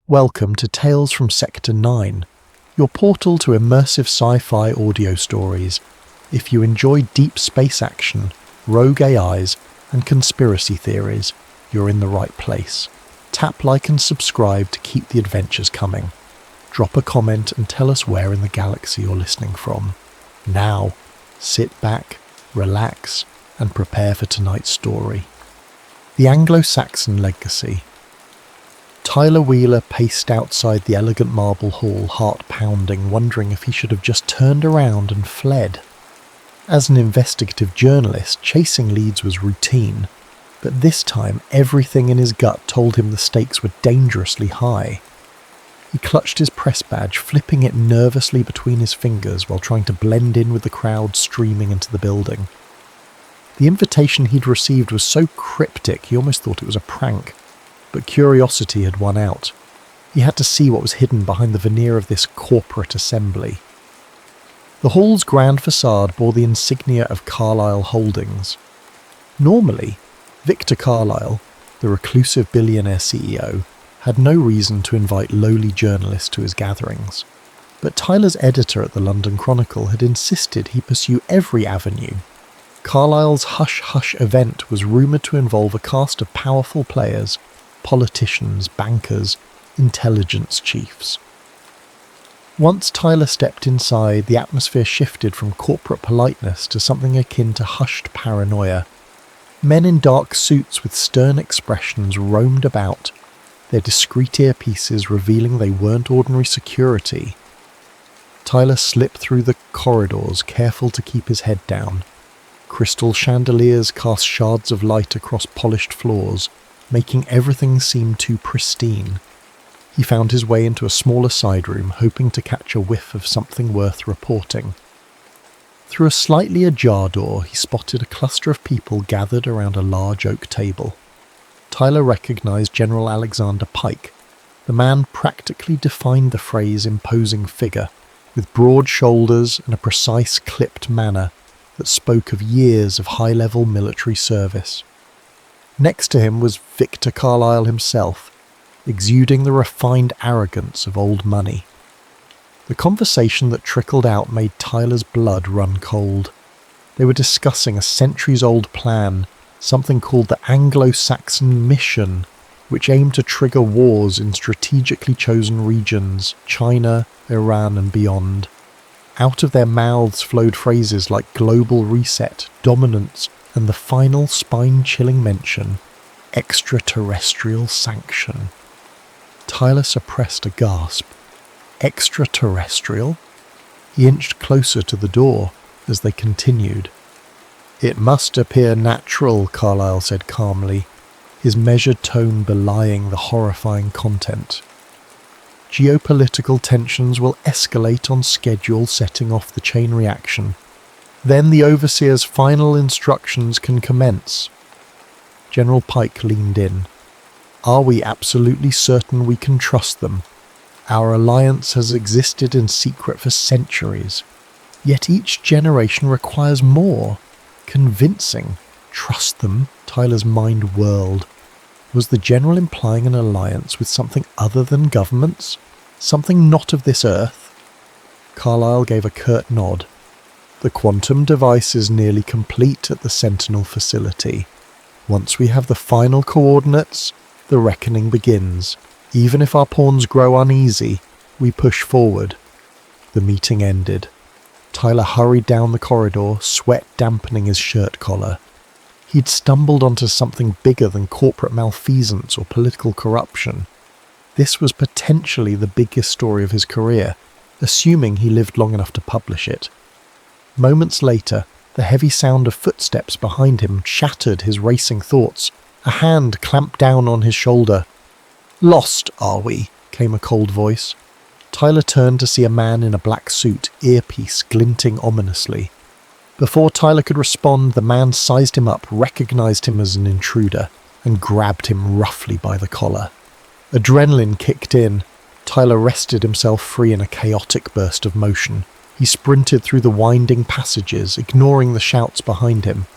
Welcome to Tales from Sector 9, your portal to immersive sci-fi audio stories. If you enjoy deep space action, rogue AIs, and conspiracy theories, you're in the right place. Tap like and subscribe to keep the adventures coming. Drop a comment and tell us where in the galaxy you're listening from. Now, sit back, relax, and prepare for tonight's story. The Anglo-Saxon Legacy. Tyler Wheeler paced outside the elegant marble hall, heart pounding, wondering if he should have just turned around and fled. As an investigative journalist, chasing leads was routine, but this time everything in his gut told him the stakes were dangerously high. He clutched his press badge, flipping it nervously between his fingers while trying to blend in with the crowd streaming into the building. The invitation he'd received was so cryptic he almost thought it was a prank. But curiosity had won out. He had to see what was hidden behind the veneer of this corporate assembly. The hall's grand facade bore the insignia of Carlyle Holdings. Normally, Victor Carlyle, the reclusive billionaire CEO, had no reason to invite lowly journalists to his gatherings. But Tyler's editor at the London Chronicle had insisted he pursue every avenue. Carlyle's Hush Hush event was rumoured to involve a cast of powerful players, politicians, bankers, intelligence chiefs. Once Tyler stepped inside, the atmosphere shifted from corporate politeness to something akin to hushed paranoia. Men in dark suits with stern expressions roamed about, their discreet earpieces revealing they weren't ordinary security. Tyler slipped through the corridors, careful to keep his head down. Crystal chandeliers cast shards of light across polished floors, making everything seem too pristine. He found his way into a smaller side room, hoping to catch a whiff of something worth reporting. Through a slightly ajar door, he spotted a cluster of people gathered around a large oak table. Tyler recognized General Alexander Pike. The man practically defined the phrase imposing figure, with broad shoulders and a precise clipped manner that spoke of years of high-level military service. Next to him was Victor Carlyle himself, exuding the refined arrogance of old money. The conversation that trickled out made Tyler's blood run cold. They were discussing a centuries-old plan, something called the Anglo-Saxon Mission, which aimed to trigger wars in strategically chosen regions, China, Iran and beyond. Out of their mouths flowed phrases like global reset, dominance, and the final spine-chilling mention, extraterrestrial sanction. Tyler suppressed a gasp. Extraterrestrial? He inched closer to the door as they continued. It must appear natural, Carlyle said calmly, his measured tone belying the horrifying content. Geopolitical tensions will escalate on schedule, setting off the chain reaction. Then the Overseer's final instructions can commence. General Pike leaned in. Are we absolutely certain we can trust them? Our alliance has existed in secret for centuries. Yet each generation requires more. Convincing. Trust them? Tyler's mind whirled. Was the General implying an alliance with something other than governments? Something not of this earth? Carlyle gave a curt nod. The quantum device is nearly complete at the Sentinel facility. Once we have the final coordinates, the reckoning begins. Even if our pawns grow uneasy, we push forward. The meeting ended. Tyler hurried down the corridor, sweat dampening his shirt collar. He'd stumbled onto something bigger than corporate malfeasance or political corruption. This was potentially the biggest story of his career, assuming he lived long enough to publish it. Moments later, the heavy sound of footsteps behind him shattered his racing thoughts. A hand clamped down on his shoulder. "Lost, are we?" came a cold voice. Tyler turned to see a man in a black suit, earpiece glinting ominously. Before Tyler could respond, the man sized him up, recognized him as an intruder, and grabbed him roughly by the collar. Adrenaline kicked in. Tyler wrested himself free in a chaotic burst of motion. He sprinted through the winding passages, ignoring the shouts behind him.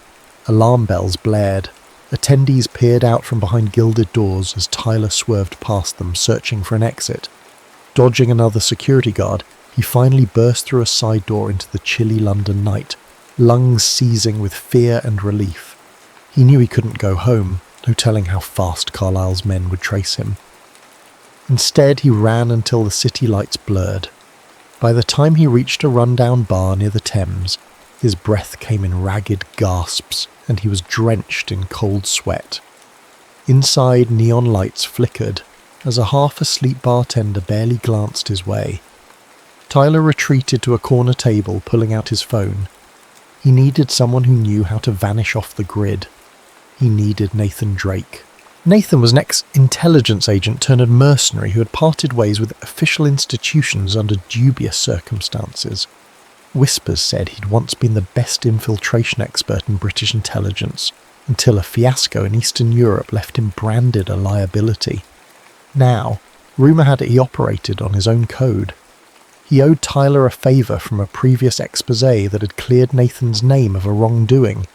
Alarm bells blared. Attendees peered out from behind gilded doors as Tyler swerved past them, searching for an exit. Dodging another security guard, he finally burst through a side door into the chilly London night, lungs seizing with fear and relief. He knew he couldn't go home, no telling how fast Carlyle's men would trace him. Instead, he ran until the city lights blurred. By the time he reached a rundown bar near the Thames, his breath came in ragged gasps, and he was drenched in cold sweat. Inside, neon lights flickered as a half-asleep bartender barely glanced his way. Tyler retreated to a corner table, pulling out his phone. He needed someone who knew how to vanish off the grid. He needed Nathan Drake. Nathan was an ex-intelligence agent turned mercenary who had parted ways with official institutions under dubious circumstances. Whispers said he'd once been the best infiltration expert in British intelligence, until a fiasco in Eastern Europe left him branded a liability. Now, rumour had it he operated on his own code. He owed Tyler a favour from a previous exposé that had cleared Nathan's name of a wrongdoing.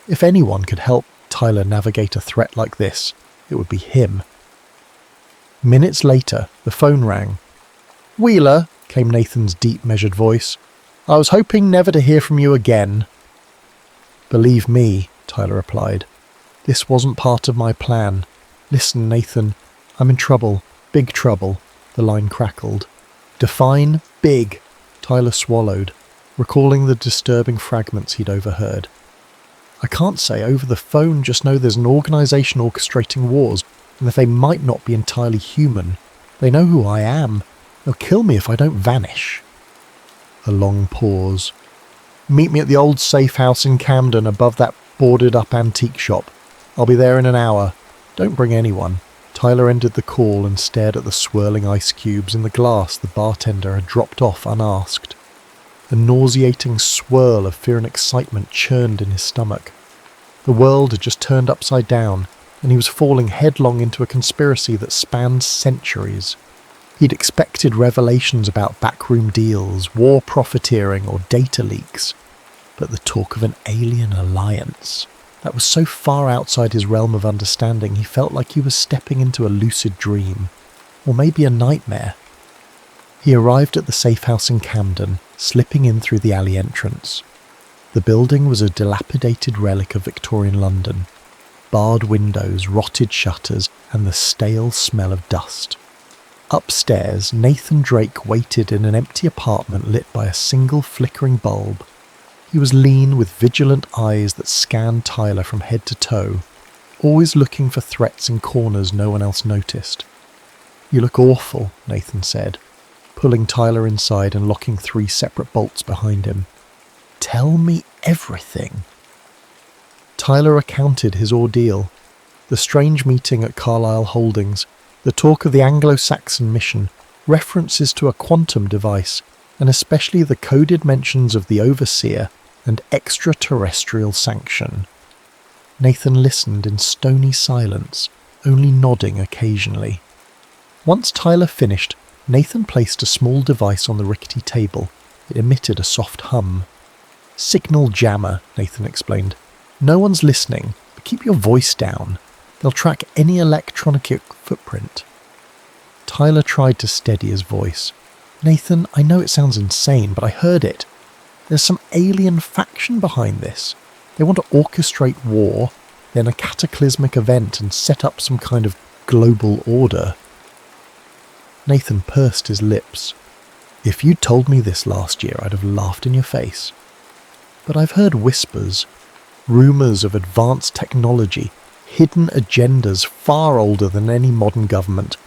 If anyone could help Tyler navigate a threat like this, it would be him. Minutes later, the phone rang. "Wheeler," came Nathan's deep, measured voice. "I was hoping never to hear from you again." "Believe me," Tyler replied. "This wasn't part of my plan. Listen, Nathan, I'm in trouble. Big trouble," the line crackled. "Define big," Tyler swallowed, recalling the disturbing fragments he'd overheard. "I can't say over the phone, just know there's an organisation orchestrating wars, and that they might not be entirely human. They know who I am. They'll kill me if I don't vanish." A long pause. "Meet me at the old safe house in Camden above that boarded-up antique shop. I'll be there in an hour. Don't bring anyone." Tyler ended the call and stared at the swirling ice cubes in the glass the bartender had dropped off unasked. A nauseating swirl of fear and excitement churned in his stomach. The world had just turned upside down, and he was falling headlong into a conspiracy that spanned centuries. He'd expected revelations about backroom deals, war profiteering, or data leaks, but the talk of an alien alliance, that was so far outside his realm of understanding he felt like he was stepping into a lucid dream, or maybe a nightmare. He arrived at the safe house in Camden, slipping in through the alley entrance. The building was a dilapidated relic of Victorian London. Barred windows, rotted shutters, and the stale smell of dust. Upstairs, Nathan Drake waited in an empty apartment lit by a single flickering bulb. He was lean, with vigilant eyes that scanned Tyler from head to toe, always looking for threats in corners no one else noticed. "You look awful," Nathan said, pulling Tyler inside and locking 3 separate bolts behind him. "Tell me everything." Tyler recounted his ordeal, the strange meeting at Carlisle Holdings, the talk of the Anglo-Saxon mission, references to a quantum device, and especially the coded mentions of the Overseer and extraterrestrial sanction. Nathan listened in stony silence, only nodding occasionally. Once Tyler finished, Nathan placed a small device on the rickety table. It emitted a soft hum. "Signal jammer," Nathan explained. "No one's listening, but keep your voice down. They'll track any electronic footprint." Tyler tried to steady his voice. "Nathan, I know it sounds insane, but I heard it. There's some alien faction behind this. They want to orchestrate war, then a cataclysmic event and set up some kind of global order." Nathan pursed his lips. "If you'd told me this last year, I'd have laughed in your face. But I've heard whispers, rumours of advanced technology, hidden agendas far older than any modern government.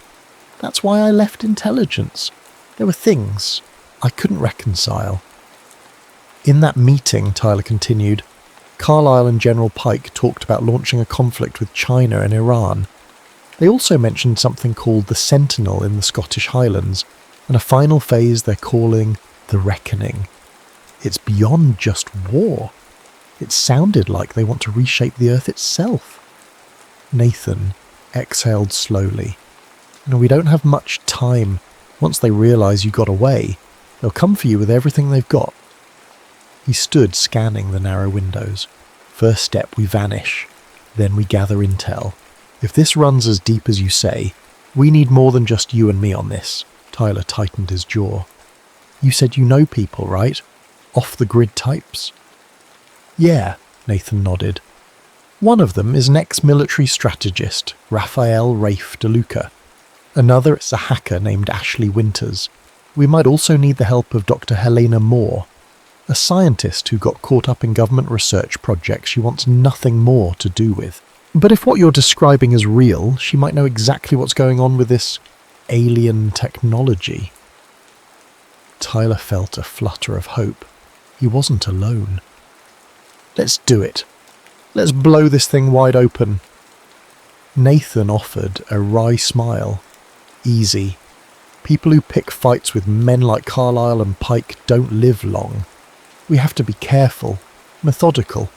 That's why I left intelligence. There were things I couldn't reconcile." In that meeting, Tyler continued, Carlisle and General Pike talked about launching a conflict with China and Iran. They also mentioned something called the Sentinel in the Scottish Highlands, and a final phase they're calling the Reckoning. It's beyond just war. It sounded like they want to reshape the Earth itself. Nathan exhaled slowly. "We don't have much time. Once they realise you got away, they'll come for you with everything they've got." He stood scanning the narrow windows. "First step, we vanish. Then we gather intel. If this runs as deep as you say, we need more than just you and me on this. Tyler tightened his jaw. You said you know people, right? Off-the-grid types? Yeah, Nathan nodded. One of them is an ex-military strategist, Raphael Rafe DeLuca. Another is a hacker named Ashley Winters. We might also need the help of Dr. Helena Moore, a scientist who got caught up in government research projects she wants nothing more to do with. But if what you're describing is real, she might know exactly what's going on with this alien technology. Tyler felt a flutter of hope. He wasn't alone. Let's do it. Let's blow this thing wide open. Nathan offered a wry smile. Easy. People who pick fights with men like Carlyle and Pike don't live long. We have to be careful, methodical.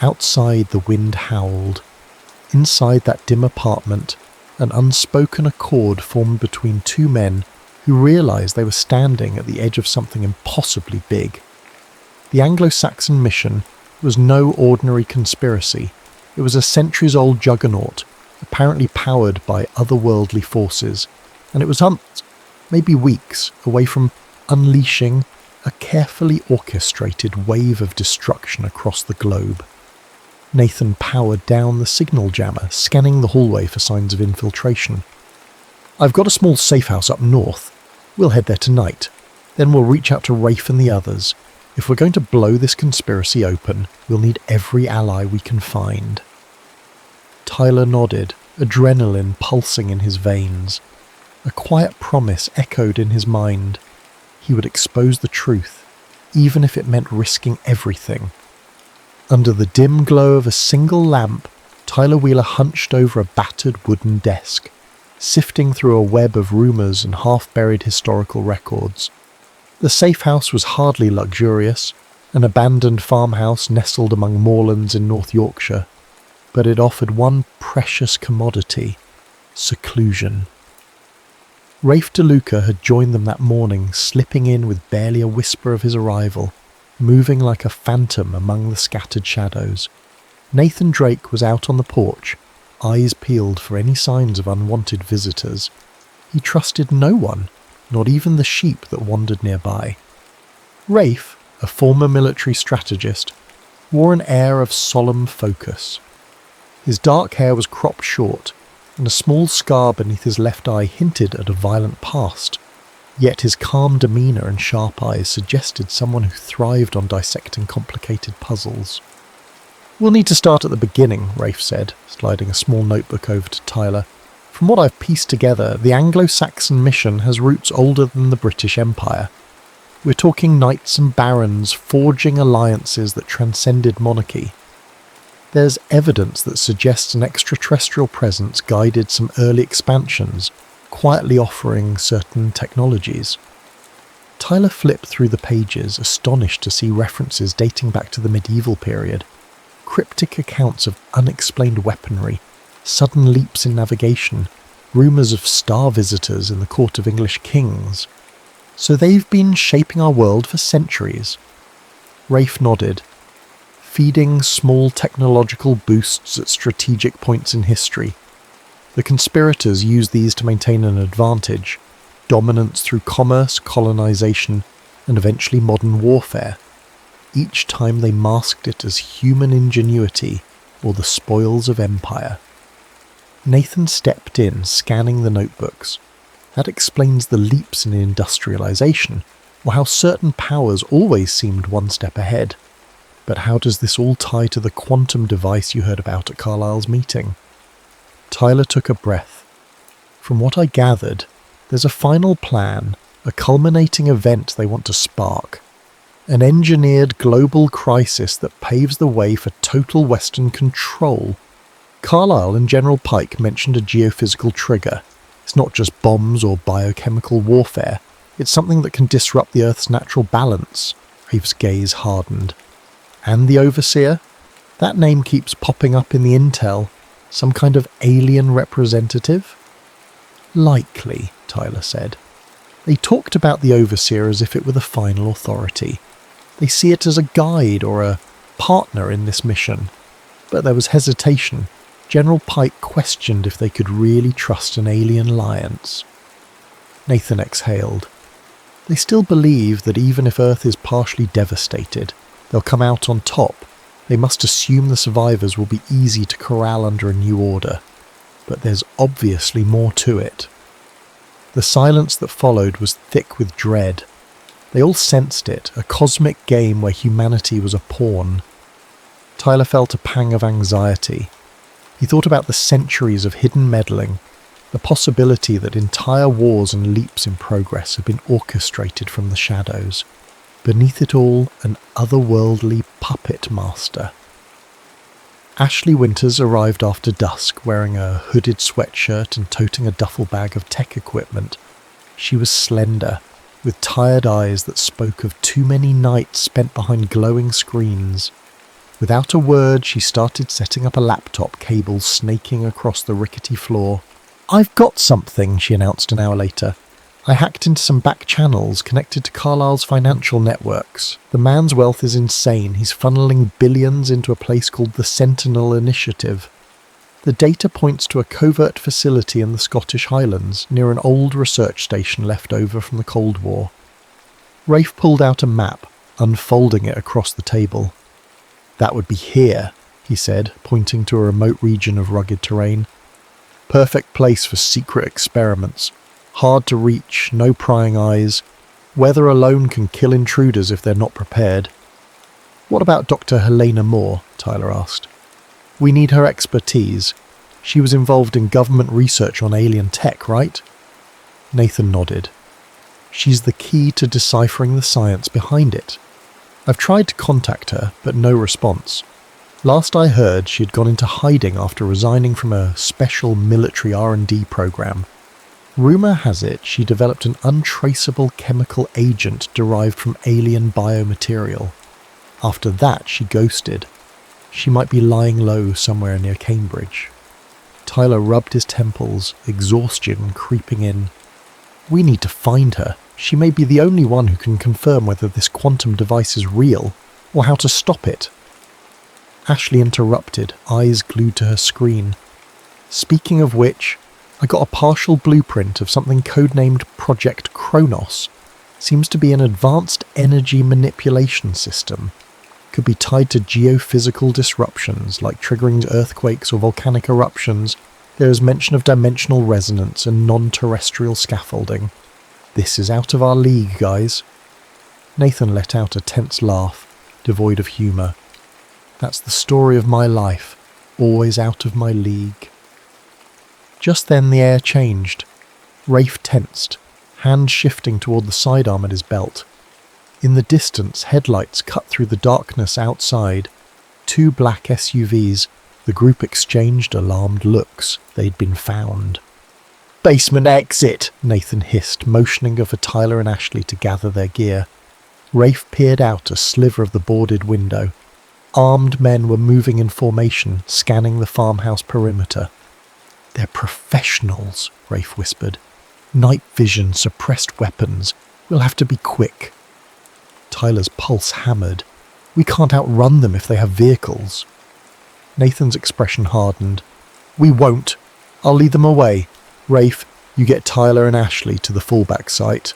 Outside, the wind howled. Inside that dim apartment, an unspoken accord formed between two men who realised they were standing at the edge of something impossibly big. The Anglo-Saxon mission was no ordinary conspiracy. It was a centuries-old juggernaut, apparently powered by otherworldly forces, and it was months, maybe weeks, away from unleashing a carefully orchestrated wave of destruction across the globe. Nathan powered down the signal jammer, scanning the hallway for signs of infiltration. I've got a small safe house up north. We'll head there tonight. Then we'll reach out to Rafe and the others. If we're going to blow this conspiracy open, we'll need every ally we can find. Tyler nodded, adrenaline pulsing in his veins. A quiet promise echoed in his mind. He would expose the truth, even if it meant risking everything. Under the dim glow of a single lamp, Tyler Wheeler hunched over a battered wooden desk, sifting through a web of rumours and half-buried historical records. The safe house was hardly luxurious, an abandoned farmhouse nestled among moorlands in North Yorkshire, but it offered one precious commodity: seclusion. Rafe DeLuca had joined them that morning, slipping in with barely a whisper of his arrival, moving like a phantom among the scattered shadows. Nathan Drake was out on the porch, eyes peeled for any signs of unwanted visitors. He trusted no one, not even the sheep that wandered nearby. Rafe, a former military strategist, wore an air of solemn focus. His dark hair was cropped short, and a small scar beneath his left eye hinted at a violent past. Yet his calm demeanour and sharp eyes suggested someone who thrived on dissecting complicated puzzles. We'll need to start at the beginning, Rafe said, sliding a small notebook over to Tyler. From what I've pieced together, the Anglo-Saxon mission has roots older than the British Empire. We're talking knights and barons forging alliances that transcended monarchy. There's evidence that suggests an extraterrestrial presence guided some early expansions, quietly offering certain technologies. Tyler flipped through the pages, astonished to see references dating back to the medieval period. Cryptic accounts of unexplained weaponry, sudden leaps in navigation, rumours of star visitors in the court of English kings. So they've been shaping our world for centuries. Rafe nodded, feeding small technological boosts at strategic points in history. The conspirators used these to maintain an advantage, dominance through commerce, colonization, and eventually modern warfare. Each time they masked it as human ingenuity or the spoils of empire. Nathan stepped in, scanning the notebooks. That explains the leaps in industrialization, or how certain powers always seemed one step ahead. But how does this all tie to the quantum device you heard about at Carlyle's meeting? Tyler took a breath. From what I gathered, there's a final plan, a culminating event they want to spark. An engineered global crisis that paves the way for total Western control. Carlyle and General Pike mentioned a geophysical trigger. It's not just bombs or biochemical warfare. It's something that can disrupt the Earth's natural balance. Rafe's gaze hardened. And the Overseer? That name keeps popping up in the intel. Some kind of alien representative? Likely, Tyler said. They talked about the Overseer as if it were the final authority. They see it as a guide or a partner in this mission. But there was hesitation. General Pike questioned if they could really trust an alien alliance. Nathan exhaled. They still believe that even if Earth is partially devastated, they'll come out on top. They must assume the survivors will be easy to corral under a new order. But there's obviously more to it. The silence that followed was thick with dread. They all sensed it, a cosmic game where humanity was a pawn. Tyler felt a pang of anxiety. He thought about the centuries of hidden meddling, the possibility that entire wars and leaps in progress had been orchestrated from the shadows. Beneath it all, an otherworldly puppet master. Ashley Winters arrived after dusk, wearing a hooded sweatshirt and toting a duffel bag of tech equipment. She was slender, with tired eyes that spoke of too many nights spent behind glowing screens. Without a word, she started setting up a laptop, cable snaking across the rickety floor. "I've got something," she announced an hour later. "I hacked into some back channels connected to Carlisle's financial networks. The man's wealth is insane. He's funneling billions into a place called the Sentinel Initiative. The data points to a covert facility in the Scottish Highlands, near an old research station left over from the Cold War." Rafe pulled out a map, unfolding it across the table. "That would be here," he said, pointing to a remote region of rugged terrain. "Perfect place for secret experiments. Hard to reach, no prying eyes. Weather alone can kill intruders if they're not prepared." "What about Dr. Helena Moore?" Tyler asked. "We need her expertise. She was involved in government research on alien tech, right?" Nathan nodded. "She's the key to deciphering the science behind it. I've tried to contact her, but no response. Last I heard, she had gone into hiding after resigning from a special military R&D program. Rumour has it she developed an untraceable chemical agent derived from alien biomaterial. After that, she ghosted. She might be lying low somewhere near Cambridge." Tyler rubbed his temples, exhaustion creeping in. "We need to find her. She may be the only one who can confirm whether this quantum device is real, or how to stop it." Ashley interrupted, eyes glued to her screen. "Speaking of which, I got a partial blueprint of something codenamed Project Kronos. Seems to be an advanced energy manipulation system. Could be tied to geophysical disruptions, like triggering earthquakes or volcanic eruptions. There is mention of dimensional resonance and non-terrestrial scaffolding. This is out of our league, guys." Nathan let out a tense laugh, devoid of humour. "That's the story of my life, always out of my league." Just then the air changed. Rafe tensed, hand shifting toward the sidearm at his belt. In the distance, headlights cut through the darkness outside. 2 black SUVs. The group exchanged alarmed looks. They'd been found. "Basement exit," Nathan hissed, motioning for Tyler and Ashley to gather their gear. Rafe peered out a sliver of the boarded window. Armed men were moving in formation, scanning the farmhouse perimeter. "They're professionals," Rafe whispered. "Night vision, suppressed weapons. We'll have to be quick." Tyler's pulse hammered. "We can't outrun them if they have vehicles." Nathan's expression hardened. "We won't. I'll lead them away. Rafe, you get Tyler and Ashley to the fallback site.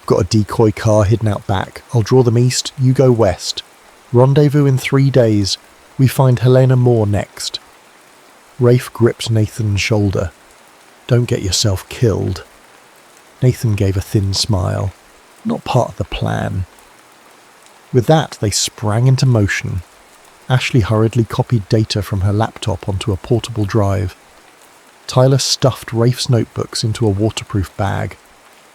I've got a decoy car hidden out back. I'll draw them east, you go west. Rendezvous in 3 days. We find Helena Moore next." Rafe gripped Nathan's shoulder. "Don't get yourself killed." Nathan gave a thin smile. "Not part of the plan." With that, they sprang into motion. Ashley hurriedly copied data from her laptop onto a portable drive. Tyler stuffed Rafe's notebooks into a waterproof bag.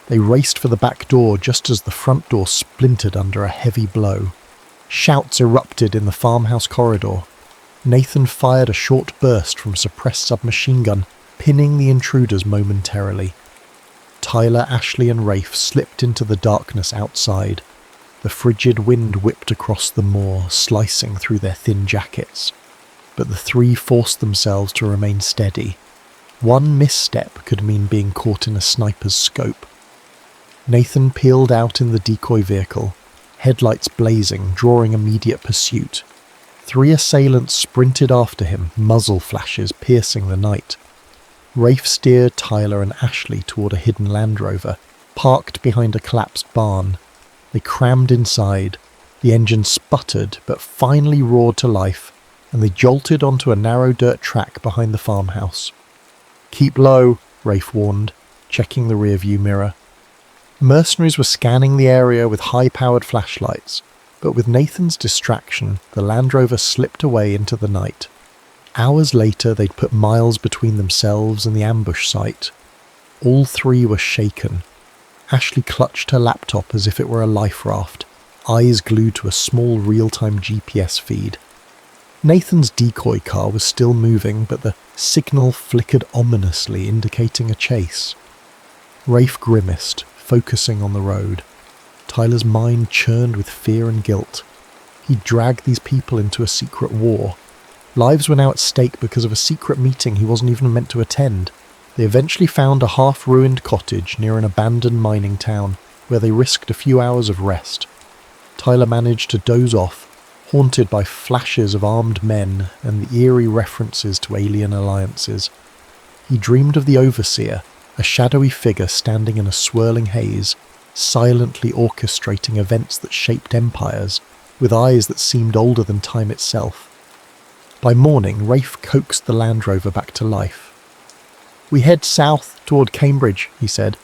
They raced for the back door just as the front door splintered under a heavy blow. Shouts erupted in the farmhouse corridor. Nathan fired a short burst from a suppressed submachine gun, pinning the intruders momentarily. Tyler, Ashley and Rafe slipped into the darkness outside. The frigid wind whipped across the moor, slicing through their thin jackets. But the 3 forced themselves to remain steady. One misstep could mean being caught in a sniper's scope. Nathan peeled out in the decoy vehicle, headlights blazing, drawing immediate pursuit. 3 assailants sprinted after him, muzzle flashes piercing the night. Rafe steered Tyler and Ashley toward a hidden Land Rover, parked behind a collapsed barn. They crammed inside. The engine sputtered, but finally roared to life, and they jolted onto a narrow dirt track behind the farmhouse. "Keep low," Rafe warned, checking the rearview mirror. Mercenaries were scanning the area with high-powered flashlights, but with Nathan's distraction, the Land Rover slipped away into the night. Hours later, they'd put miles between themselves and the ambush site. All 3 were shaken. Ashley clutched her laptop as if it were a life raft, eyes glued to a small real-time GPS feed. Nathan's decoy car was still moving, but the signal flickered ominously, indicating a chase. Rafe grimaced, focusing on the road. Tyler's mind churned with fear and guilt. He'd dragged these people into a secret war. Lives were now at stake because of a secret meeting he wasn't even meant to attend. They eventually found a half-ruined cottage near an abandoned mining town, where they risked a few hours of rest. Tyler managed to doze off, haunted by flashes of armed men and the eerie references to alien alliances. He dreamed of the Overseer, a shadowy figure standing in a swirling haze, silently orchestrating events that shaped empires, with eyes that seemed older than time itself. By morning, Rafe coaxed the Land Rover back to life. "We head south toward Cambridge," he said.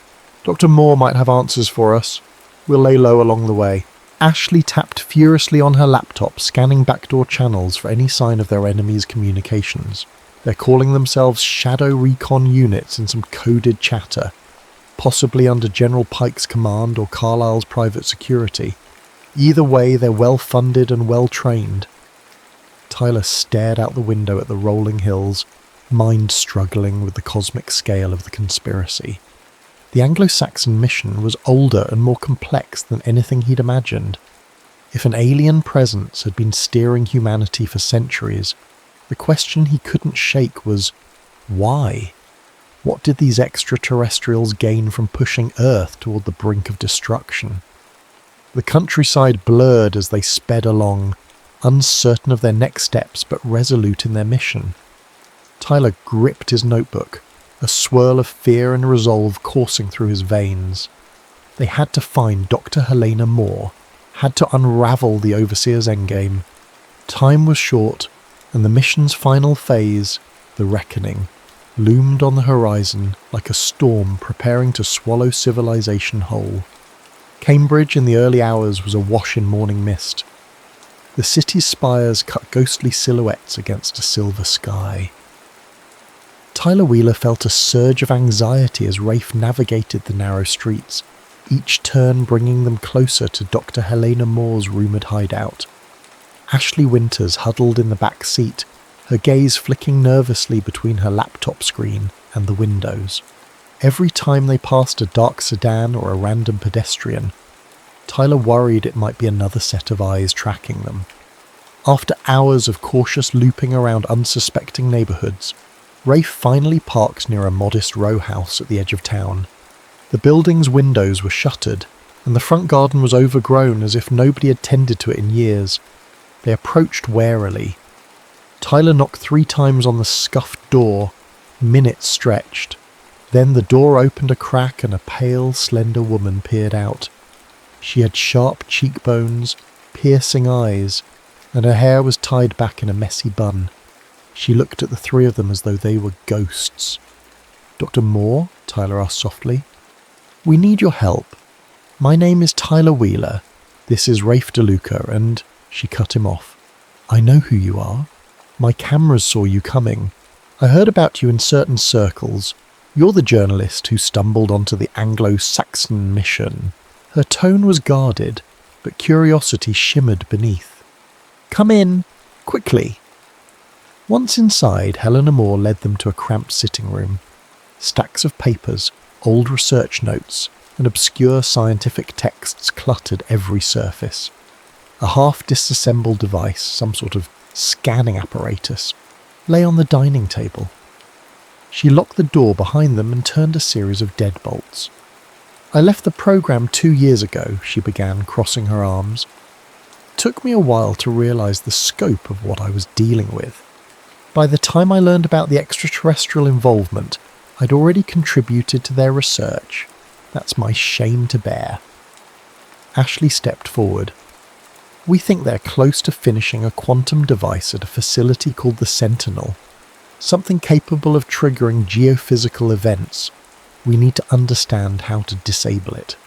"Dr. Moore might have answers for us. We'll lay low along the way." Ashley tapped furiously on her laptop, scanning backdoor channels for any sign of their enemies' communications. They're calling themselves Shadow Recon units in some coded chatter, possibly under General Pike's command or Carlisle's private security. Either way, they're well-funded and well-trained. Tyler stared out the window at the rolling hills, mind struggling with the cosmic scale of the conspiracy. The Anglo-Saxon mission was older and more complex than anything he'd imagined. If an alien presence had been steering humanity for centuries, the question he couldn't shake was, why? What did these extraterrestrials gain from pushing Earth toward the brink of destruction? The countryside blurred as they sped along, uncertain of their next steps but resolute in their mission. Tyler gripped his notebook, a swirl of fear and resolve coursing through his veins. They had to find Dr. Helena Moore, had to unravel the Overseer's endgame. Time was short, and the mission's final phase, the reckoning, loomed on the horizon like a storm preparing to swallow civilization whole. Cambridge in the early hours was awash in morning mist. The city's spires cut ghostly silhouettes against a silver sky. Tyler Wheeler felt a surge of anxiety as Rafe navigated the narrow streets, each turn bringing them closer to Dr. Helena Moore's rumoured hideout. Ashley Winters huddled in the back seat, her gaze flicking nervously between her laptop screen and the windows. Every time they passed a dark sedan or a random pedestrian, Tyler worried it might be another set of eyes tracking them. After hours of cautious looping around unsuspecting neighbourhoods, Rafe finally parked near a modest row house at the edge of town. The building's windows were shuttered, and the front garden was overgrown as if nobody had tended to it in years. They approached warily. Tyler knocked 3 times on the scuffed door. Minutes stretched. Then the door opened a crack and a pale, slender woman peered out. She had sharp cheekbones, piercing eyes, and her hair was tied back in a messy bun. She looked at the 3 of them as though they were ghosts. "Dr. Moore?" Tyler asked softly. "We need your help. My name is Tyler Wheeler. This is Rafe DeLuca, and..." She cut him off. "I know who you are. My cameras saw you coming. I heard about you in certain circles. You're the journalist who stumbled onto the Anglo-Saxon mission." Her tone was guarded, but curiosity shimmered beneath. "Come in, quickly." Once inside, Helena Moore led them to a cramped sitting room. Stacks of papers, old research notes, and obscure scientific texts cluttered every surface. A half-disassembled device, some sort of scanning apparatus, lay on the dining table. She locked the door behind them and turned a series of deadbolts. "I left the program 2 years ago," she began, crossing her arms. took me a while to realise the scope of what I was dealing with. By the time I learned about the extraterrestrial involvement, I'd already contributed to their research. That's my shame to bear. Ashley stepped forward. We think they're close to finishing a quantum device at a facility called the Sentinel. Something capable of triggering geophysical events. We need to understand how to disable it.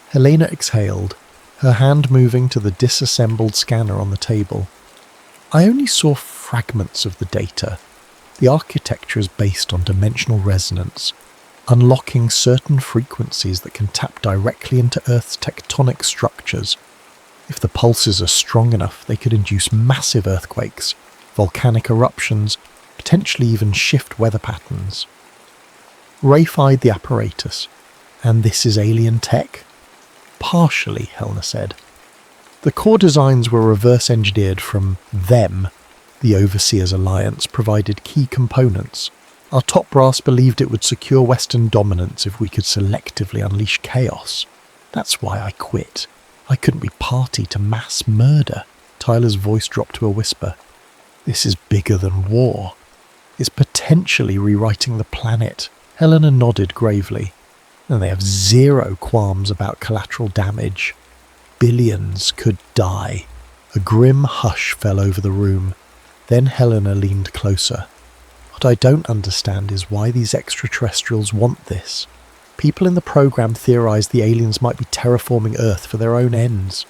Helena exhaled, her hand moving to the disassembled scanner on the table. I only saw fragments of the data. The architecture is based on dimensional resonance, unlocking certain frequencies that can tap directly into Earth's tectonic structures. If the pulses are strong enough, they could induce massive earthquakes, volcanic eruptions, potentially even shift weather patterns. Rafe eyed the apparatus. And this is alien tech? Partially, Helena said. The core designs were reverse engineered from them. The Overseers Alliance provided key components. Our top brass believed it would secure Western dominance if we could selectively unleash chaos. That's why I quit. I couldn't be party to mass murder. Tyler's voice dropped to a whisper. This is bigger than war. It's potentially rewriting the planet. Helena nodded gravely. And they have zero qualms about collateral damage. Billions could die. A grim hush fell over the room. Then Helena leaned closer. What I don't understand is why these extraterrestrials want this. People in the program theorize the aliens might be terraforming Earth for their own ends.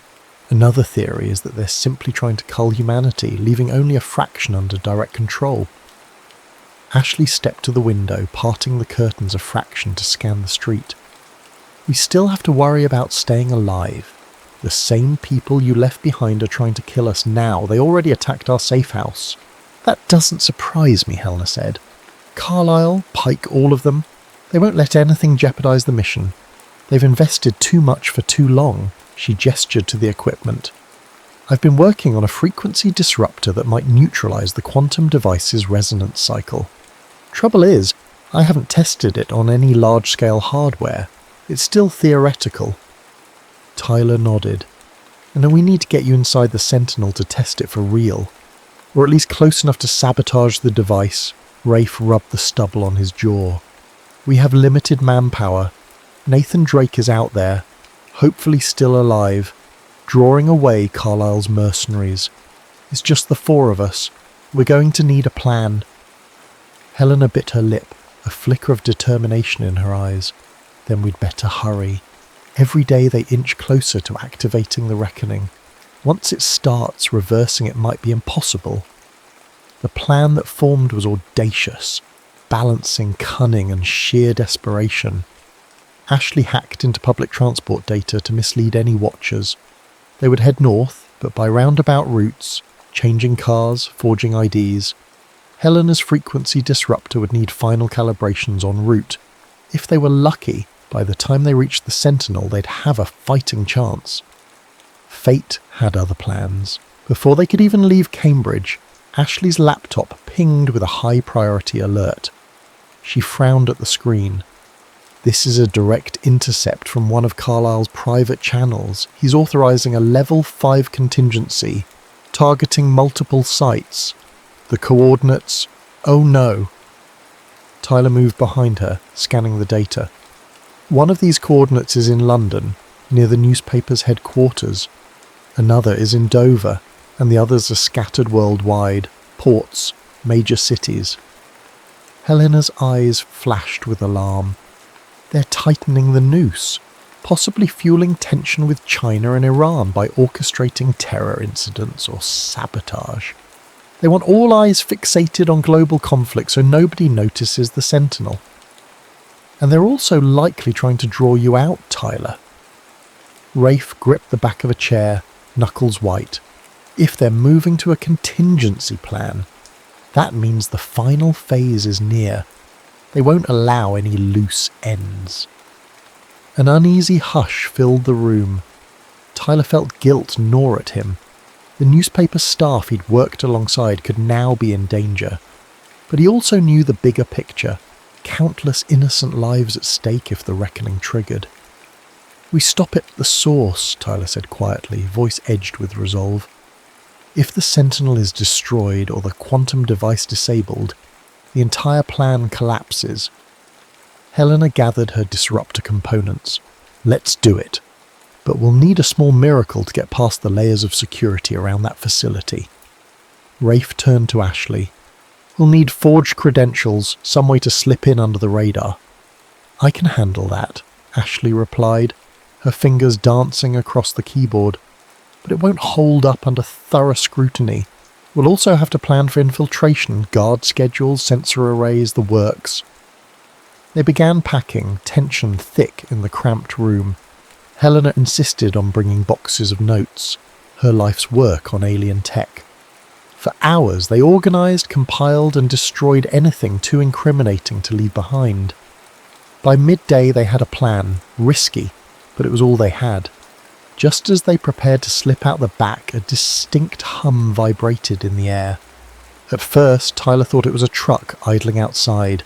Another theory is that they're simply trying to cull humanity, leaving only a fraction under direct control. Ashley stepped to the window, parting the curtains a fraction to scan the street. We still have to worry about staying alive. The same people you left behind are trying to kill us now. They already attacked our safe house. That doesn't surprise me, Helena said. Carlisle, Pike, all of them. They won't let anything jeopardize the mission. They've invested too much for too long. She gestured to the equipment. I've been working on a frequency disruptor that might neutralize the quantum device's resonance cycle. Trouble is, I haven't tested it on any large-scale hardware. It's still theoretical. Tyler nodded. And then we need to get you inside the Sentinel to test it for real. Or at least close enough to sabotage the device. Rafe rubbed the stubble on his jaw. We have limited manpower. Nathan Drake is out there, hopefully still alive, drawing away Carlisle's mercenaries. It's just the four of us. We're going to need a plan. Helena bit her lip, a flicker of determination in her eyes. Then we'd better hurry. Every day they inch closer to activating the reckoning. Once it starts, reversing it might be impossible. The plan that formed was audacious, balancing cunning and sheer desperation. Ashley hacked into public transport data to mislead any watchers. They would head north, but by roundabout routes, changing cars, forging IDs. Helena's frequency disruptor would need final calibrations en route. If they were lucky, by the time they reached the Sentinel, they'd have a fighting chance. Fate had other plans. Before they could even leave Cambridge, Ashley's laptop pinged with a high-priority alert. She frowned at the screen. This is a direct intercept from one of Carlisle's private channels. He's authorizing a level 5 contingency, targeting multiple sites. The coordinates... Oh no. Tyler moved behind her, scanning the data. One of these coordinates is in London, near the newspaper's headquarters. Another is in Dover, and the others are scattered worldwide, ports, major cities. Helena's eyes flashed with alarm. They're tightening the noose, possibly fueling tension with China and Iran by orchestrating terror incidents or sabotage. They want all eyes fixated on global conflict so nobody notices the Sentinel. And they're also likely trying to draw you out, Tyler. Rafe gripped the back of a chair, knuckles white. If they're moving to a contingency plan, that means the final phase is near. They won't allow any loose ends. An uneasy hush filled the room. Tyler felt guilt gnaw at him. The newspaper staff he'd worked alongside could now be in danger. But he also knew the bigger picture. Countless innocent lives at stake if the reckoning triggered. We stop it at the source, Tyler said quietly, voice edged with resolve. If the Sentinel is destroyed or the quantum device disabled, the entire plan collapses. Helena gathered her disruptor components. Let's do it. But we'll need a small miracle to get past the layers of security around that facility. Rafe turned to Ashley. We'll need forged credentials, some way to slip in under the radar. I can handle that, Ashley replied, her fingers dancing across the keyboard. But it won't hold up under thorough scrutiny. We'll also have to plan for infiltration, guard schedules, sensor arrays, the works. They began packing, tension thick in the cramped room. Helena insisted on bringing boxes of notes, her life's work on alien tech. For hours they organised, compiled and destroyed anything too incriminating to leave behind. By midday they had a plan, risky, but it was all they had. Just as they prepared to slip out the back, a distinct hum vibrated in the air. At first, Tyler thought it was a truck idling outside.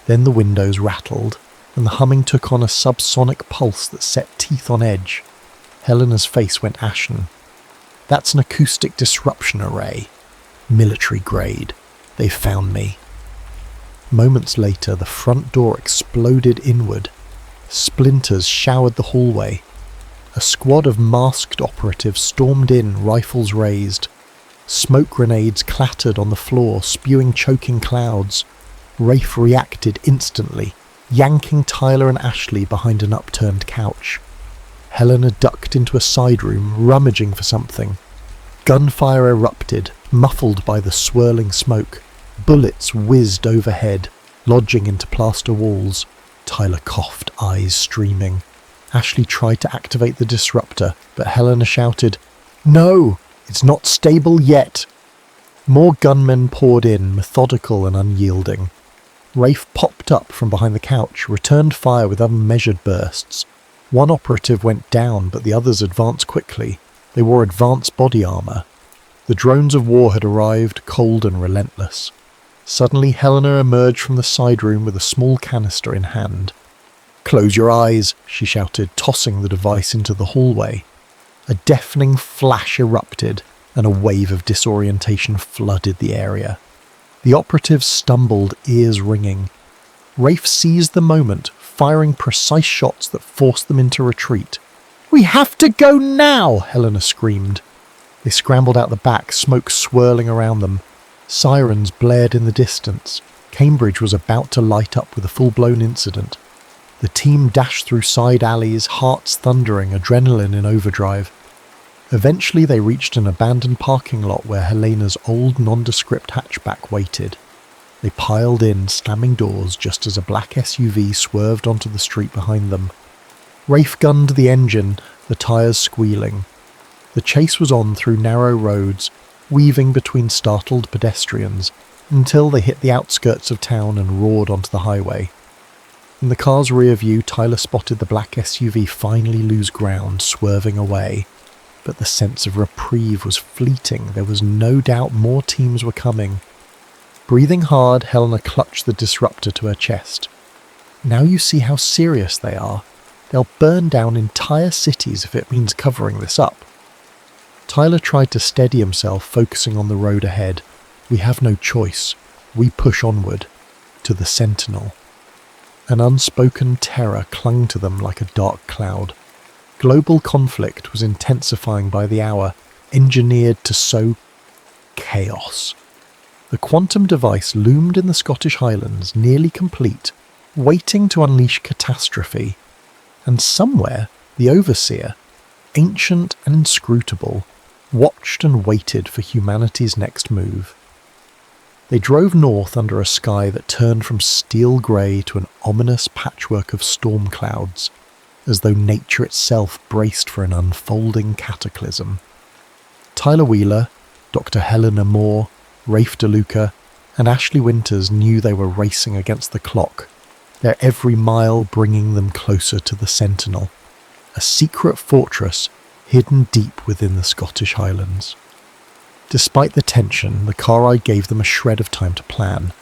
Then the windows rattled, and the humming took on a subsonic pulse that set teeth on edge. Helena's face went ashen. That's an acoustic disruption array. Military grade. They found me. Moments later, the front door exploded inward. Splinters showered the hallway. A squad of masked operatives stormed in, rifles raised. Smoke grenades clattered on the floor, spewing choking clouds. Rafe reacted instantly, yanking Tyler and Ashley behind an upturned couch. Helena ducked into a side room, rummaging for something. Gunfire erupted, muffled by the swirling smoke. Bullets whizzed overhead, lodging into plaster walls. Tyler coughed, eyes streaming. Ashley tried to activate the disruptor, but Helena shouted, "No! It's not stable yet!" More gunmen poured in, methodical and unyielding. Rafe popped up from behind the couch, returned fire with unmeasured bursts. One operative went down, but the others advanced quickly. They wore advanced body armour. The drones of war had arrived, cold and relentless. Suddenly Helena emerged from the side room with a small canister in hand. "Close your eyes," she shouted, tossing the device into the hallway. A deafening flash erupted, and a wave of disorientation flooded the area. The operatives stumbled, ears ringing. Rafe seized the moment, firing precise shots that forced them into retreat. "We have to go now!" Helena screamed. They scrambled out the back, smoke swirling around them. Sirens blared in the distance. Cambridge was about to light up with a full-blown incident. The team dashed through side alleys, hearts thundering, adrenaline in overdrive. Eventually they reached an abandoned parking lot where Helena's old nondescript hatchback waited. They piled in, slamming doors just as a black SUV swerved onto the street behind them. Rafe gunned the engine, the tyres squealing. The chase was on through narrow roads, weaving between startled pedestrians, until they hit the outskirts of town and roared onto the highway. In the car's rear view, Tyler spotted the black SUV finally lose ground, swerving away. But the sense of reprieve was fleeting. There was no doubt more teams were coming. Breathing hard, Helena clutched the disruptor to her chest. "Now you see how serious they are. They'll burn down entire cities if it means covering this up." Tyler tried to steady himself, focusing on the road ahead. "We have no choice. We push onward. To the Sentinel." An unspoken terror clung to them like a dark cloud. Global conflict was intensifying by the hour, engineered to sow chaos. The quantum device loomed in the Scottish Highlands, nearly complete, waiting to unleash catastrophe. And somewhere, the Overseer, ancient and inscrutable, watched and waited for humanity's next move. They drove north under a sky that turned from steel grey to an ominous patchwork of storm clouds, as though nature itself braced for an unfolding cataclysm. Tyler Wheeler, Dr. Helena Moore, Rafe DeLuca, and Ashley Winters knew they were racing against the clock, their every mile bringing them closer to the Sentinel, a secret fortress hidden deep within the Scottish Highlands. Despite the tension, the car ride gave them a shred of time to plan.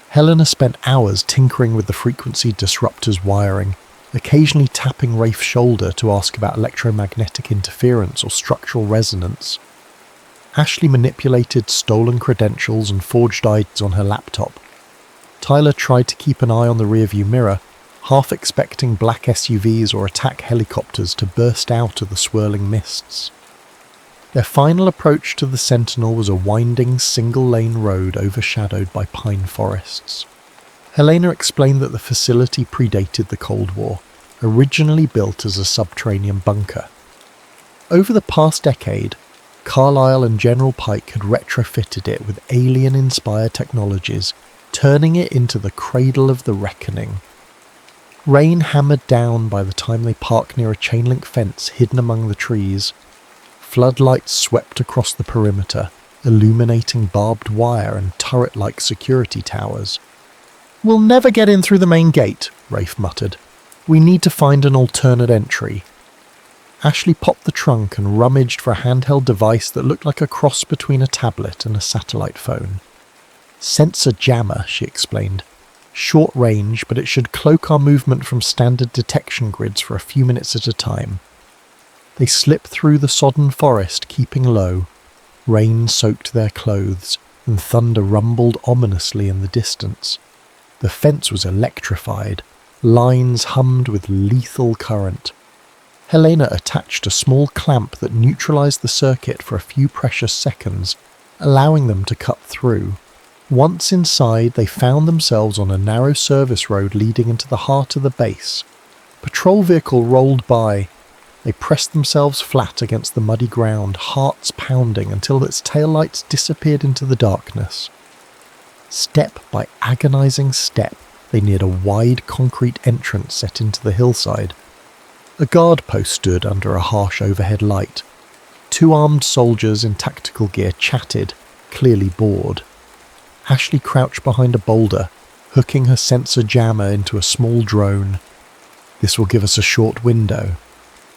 Helena spent hours tinkering with the frequency disruptor's wiring, occasionally tapping Rafe's shoulder to ask about electromagnetic interference or structural resonance. Ashley manipulated stolen credentials and forged IDs on her laptop. Tyler tried to keep an eye on the rearview mirror, half expecting black SUVs or attack helicopters to burst out of the swirling mists. Their final approach to the Sentinel was a winding single-lane road overshadowed by pine forests. Helena explained that the facility predated the Cold War, originally built as a subterranean bunker. Over the past decade, Carlisle and General Pike had retrofitted it with alien-inspired technologies, turning it into the cradle of the reckoning. Rain hammered down by the time they parked near a chain-link fence hidden among the trees. Floodlights swept across the perimeter, illuminating barbed wire and turret-like security towers. "We'll never get in through the main gate," Rafe muttered. "We need to find an alternate entry." Ashley popped the trunk and rummaged for a handheld device that looked like a cross between a tablet and a satellite phone. "Sensor jammer," she explained. "Short range, but it should cloak our movement from standard detection grids for a few minutes at a time." They slipped through the sodden forest, keeping low. Rain soaked their clothes, and thunder rumbled ominously in the distance. The fence was electrified. Lines hummed with lethal current. Helena attached a small clamp that neutralized the circuit for a few precious seconds, allowing them to cut through. Once inside, they found themselves on a narrow service road leading into the heart of the base. A patrol vehicle rolled by. They pressed themselves flat against the muddy ground, hearts pounding until its taillights disappeared into the darkness. Step by agonizing step, they neared a wide concrete entrance set into the hillside. A guard post stood under a harsh overhead light. Two armed soldiers in tactical gear chatted, clearly bored. Ashley crouched behind a boulder, hooking her sensor jammer into a small drone. "This will give us a short window."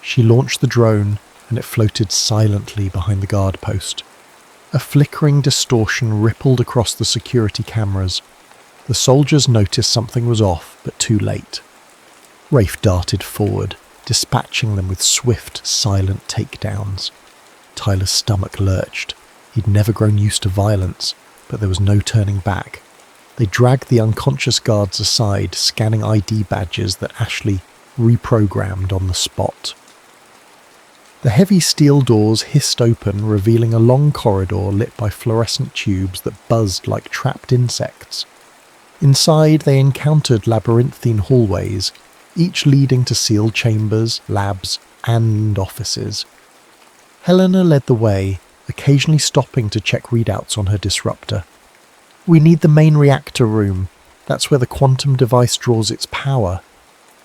She launched the drone, and it floated silently behind the guard post. A flickering distortion rippled across the security cameras. The soldiers noticed something was off, but too late. Rafe darted forward, dispatching them with swift, silent takedowns. Tyler's stomach lurched. He'd never grown used to violence, but there was no turning back. They dragged the unconscious guards aside, scanning ID badges that Ashley reprogrammed on the spot. The heavy steel doors hissed open, revealing a long corridor lit by fluorescent tubes that buzzed like trapped insects. Inside, they encountered labyrinthine hallways, each leading to sealed chambers, labs, and offices. Helena led the way, occasionally stopping to check readouts on her disruptor. "We need the main reactor room. That's where the quantum device draws its power.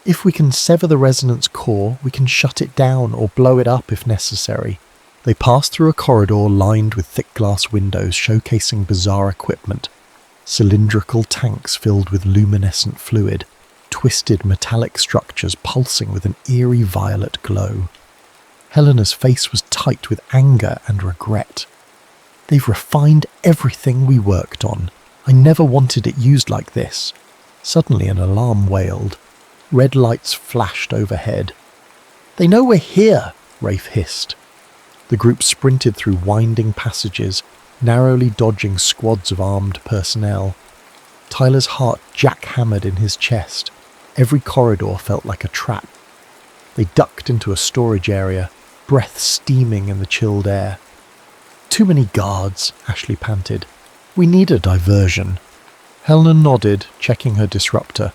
If we can sever the resonance core, we can shut it down or blow it up if necessary." They passed through a corridor lined with thick glass windows showcasing bizarre equipment. Cylindrical tanks filled with luminescent fluid, twisted metallic structures pulsing with an eerie violet glow. Helena's face was tight with anger and regret. "They've refined everything we worked on. I never wanted it used like this." Suddenly an alarm wailed. Red lights flashed overhead. "They know we're here," Rafe hissed. The group sprinted through winding passages, narrowly dodging squads of armed personnel. Tyler's heart jackhammered in his chest. Every corridor felt like a trap. They ducked into a storage area, breath steaming in the chilled air. "Too many guards," Ashley panted. "We need a diversion." Helena nodded, checking her disruptor.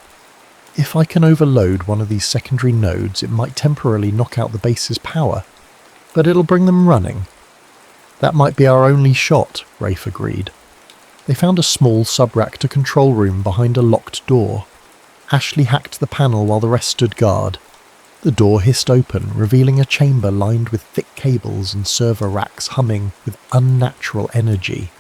"If I can overload one of these secondary nodes, it might temporarily knock out the base's power, but it'll bring them running." "That might be our only shot," Rafe agreed. They found a small sub-reactor control room behind a locked door. Ashley hacked the panel while the rest stood guard. The door hissed open, revealing a chamber lined with thick cables and server racks humming with unnatural energy.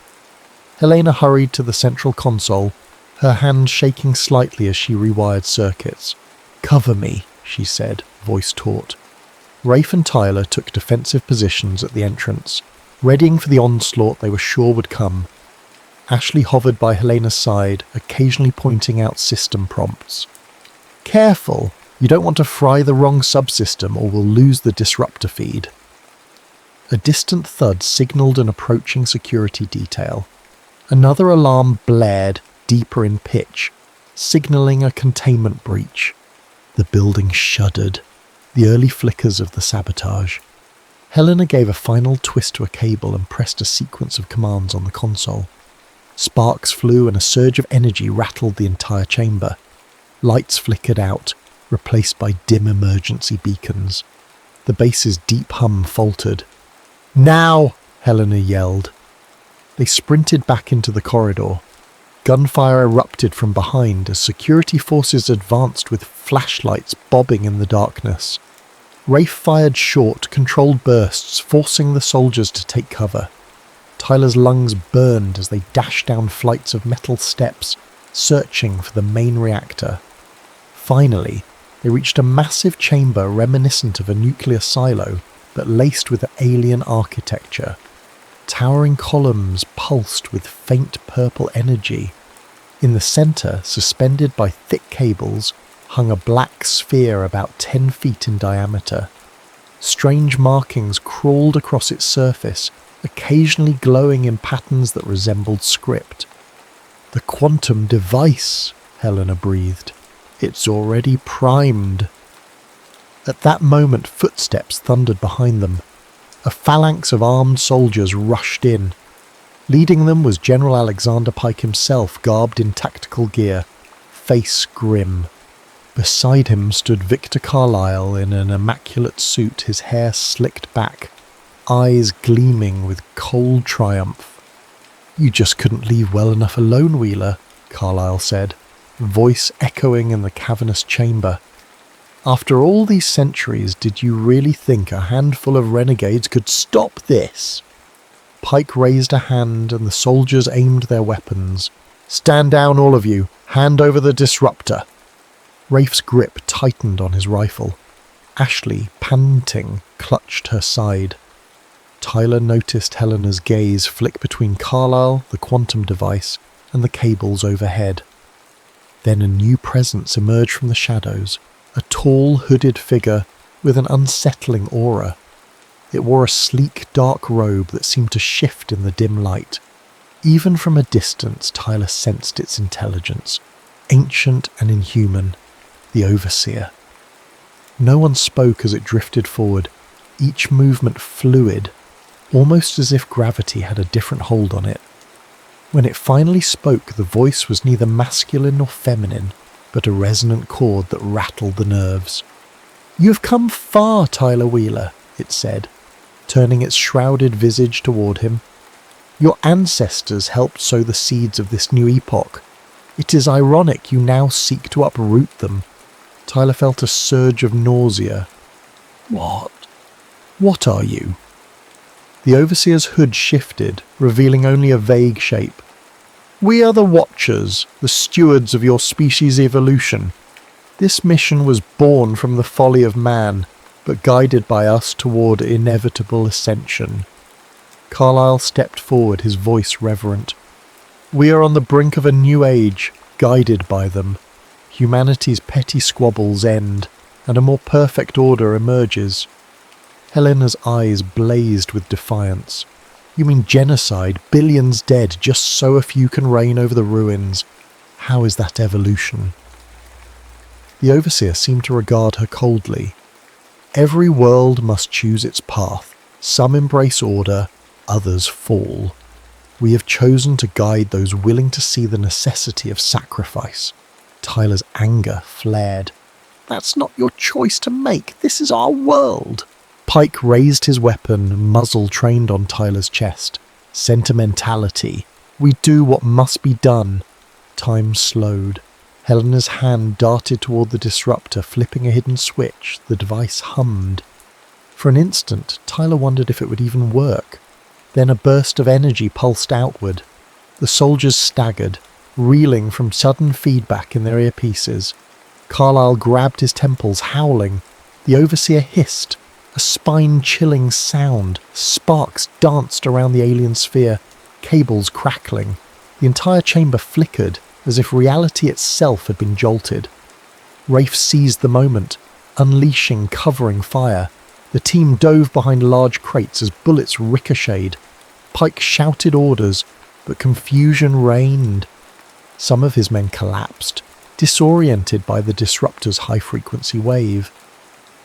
Helena hurried to the central console, her hand shaking slightly as she rewired circuits. "Cover me," she said, voice taut. Rafe and Tyler took defensive positions at the entrance, readying for the onslaught they were sure would come. Ashley hovered by Helena's side, occasionally pointing out system prompts. "Careful," You don't want to fry the wrong subsystem or we'll lose the disruptor feed. A distant thud signalled an approaching security detail. Another alarm blared, deeper in pitch, signalling a containment breach. The building shuddered, the early flickers of the sabotage. Helena gave a final twist to a cable and pressed a sequence of commands on the console. Sparks flew and a surge of energy rattled the entire chamber. Lights flickered out, replaced by dim emergency beacons. The base's deep hum faltered. "Now!" Helena yelled. They sprinted back into the corridor. Gunfire erupted from behind as security forces advanced with flashlights bobbing in the darkness. Rafe fired short, controlled bursts, forcing the soldiers to take cover. Tyler's lungs burned as they dashed down flights of metal steps, searching for the main reactor. Finally, they reached a massive chamber reminiscent of a nuclear silo, but laced with alien architecture. Towering columns pulsed with faint purple energy. In the centre, suspended by thick cables, hung a black sphere about 10 feet in diameter. Strange markings crawled across its surface, occasionally glowing in patterns that resembled script. "The quantum device," Helena breathed. "It's already primed." At that moment, footsteps thundered behind them. A phalanx of armed soldiers rushed in. Leading them was General Alexander Pike himself, garbed in tactical gear, face grim. Beside him stood Victor Carlyle in an immaculate suit, his hair slicked back, eyes gleaming with cold triumph. "You just couldn't leave well enough alone, Wheeler," Carlyle said, voice echoing in the cavernous chamber. "After all these centuries, did you really think a handful of renegades could stop this?" Pike raised a hand and the soldiers aimed their weapons. "Stand down, all of you. Hand over the disruptor." Rafe's grip tightened on his rifle. Ashley, panting, clutched her side. Tyler noticed Helena's gaze flick between Carlyle, the quantum device, and the cables overhead. Then a new presence emerged from the shadows, a tall, hooded figure with an unsettling aura. It wore a sleek, dark robe that seemed to shift in the dim light. Even from a distance, Tyler sensed its intelligence, ancient and inhuman, the Overseer. No one spoke as it drifted forward, each movement fluid, almost as if gravity had a different hold on it. When it finally spoke, the voice was neither masculine nor feminine, but a resonant chord that rattled the nerves. "You have come far, Tyler Wheeler," it said, turning its shrouded visage toward him. "Your ancestors helped sow the seeds of this new epoch. It is ironic you now seek to uproot them." Tyler felt a surge of nausea. What are you?" The Overseer's hood shifted, revealing only a vague shape. "We are the Watchers, the stewards of your species' evolution. This mission was born from the folly of man, but guided by us toward inevitable ascension." Carlyle stepped forward, his voice reverent. "We are on the brink of a new age, guided by them. Humanity's petty squabbles end, and a more perfect order emerges." Helena's eyes blazed with defiance. "You mean genocide, billions dead, just so a few can reign over the ruins? How is that evolution?" The Overseer seemed to regard her coldly. "Every world must choose its path. Some embrace order, others fall. We have chosen to guide those willing to see the necessity of sacrifice." Tyler's anger flared. "That's not your choice to make. This is our world." Pike raised his weapon, muzzle trained on Tyler's chest. "Sentimentality. We do what must be done." Time slowed. Helena's hand darted toward the disruptor, flipping a hidden switch. The device hummed. For an instant, Tyler wondered if it would even work. Then a burst of energy pulsed outward. The soldiers staggered, reeling from sudden feedback in their earpieces. Carlyle grabbed his temples, howling. The Overseer hissed. A spine-chilling sound. Sparks danced around the alien sphere, cables crackling. The entire chamber flickered, as if reality itself had been jolted. Rafe seized the moment, unleashing covering fire. The team dove behind large crates as bullets ricocheted. Pike shouted orders, but confusion reigned. Some of his men collapsed, disoriented by the disruptor's high-frequency wave.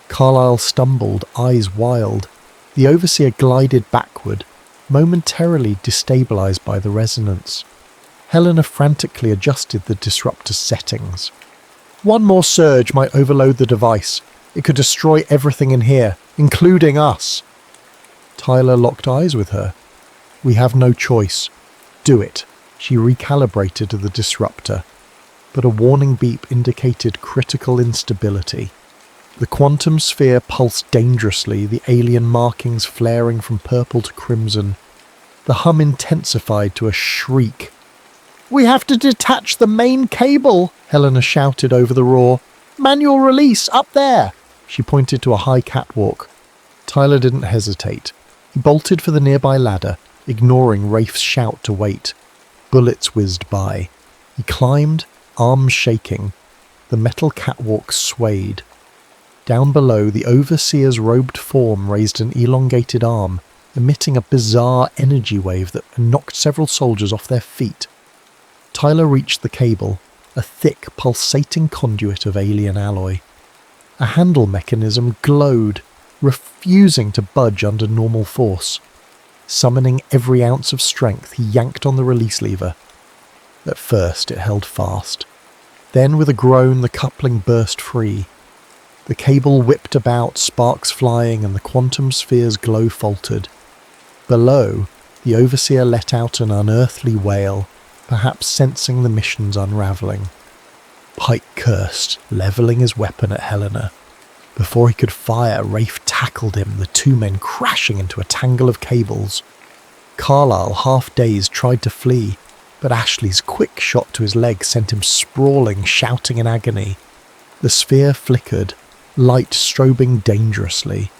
Carlyle stumbled, eyes wild. The overseer glided backward, momentarily destabilized by the resonance. Helena frantically adjusted the disruptor's settings. One more surge might overload the device. It could destroy everything in here, including us. Tyler locked eyes with her. We have no choice. Do it. She recalibrated the disruptor, but a warning beep indicated critical instability. The quantum sphere pulsed dangerously, the alien markings flaring from purple to crimson. The hum intensified to a shriek. "We have to detach the main cable!" Helena shouted over the roar. "Manual release, up there!" She pointed to a high catwalk. Tyler didn't hesitate. He bolted for the nearby ladder, ignoring Rafe's shout to wait. Bullets whizzed by. He climbed, arms shaking. The metal catwalk swayed. Down below, the overseer's robed form raised an elongated arm, emitting a bizarre energy wave that knocked several soldiers off their feet. Tyler reached the cable, a thick, pulsating conduit of alien alloy. A handle mechanism glowed, refusing to budge under normal force. Summoning every ounce of strength, he yanked on the release lever. At first, it held fast. Then, with a groan, the coupling burst free. The cable whipped about, sparks flying, and the quantum sphere's glow faltered. Below, the overseer let out an unearthly wail, perhaps sensing the mission's unravelling. Pike cursed, levelling his weapon at Helena. Before he could fire, Rafe tackled him, the two men crashing into a tangle of cables. Carlyle, half-dazed, tried to flee, but Ashley's quick shot to his leg sent him sprawling, shouting in agony. The sphere flickered, light strobing dangerously.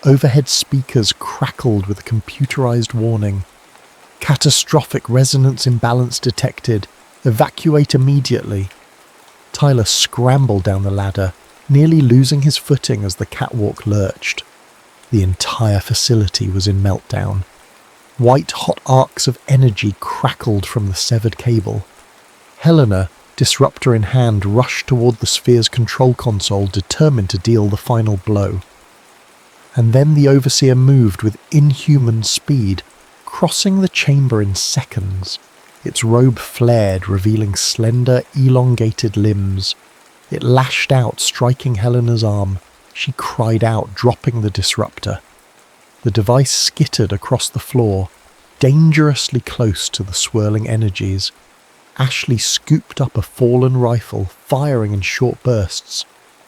Overhead speakers crackled with a computerized warning. Catastrophic resonance imbalance detected. Evacuate immediately. Tyler scrambled down the ladder, nearly losing his footing as the catwalk lurched. The entire facility was in meltdown. White hot arcs of energy crackled from the severed cable. Helena, disruptor in hand, rushed toward the sphere's control console, determined to deal the final blow. And then the overseer moved with inhuman speed, crossing the chamber in seconds. Its robe flared, revealing slender, elongated limbs. It lashed out, striking Helena's arm. She cried out, dropping the disruptor. The device skittered across the floor, dangerously close to the swirling energies. Ashley scooped up a fallen rifle, firing in short bursts.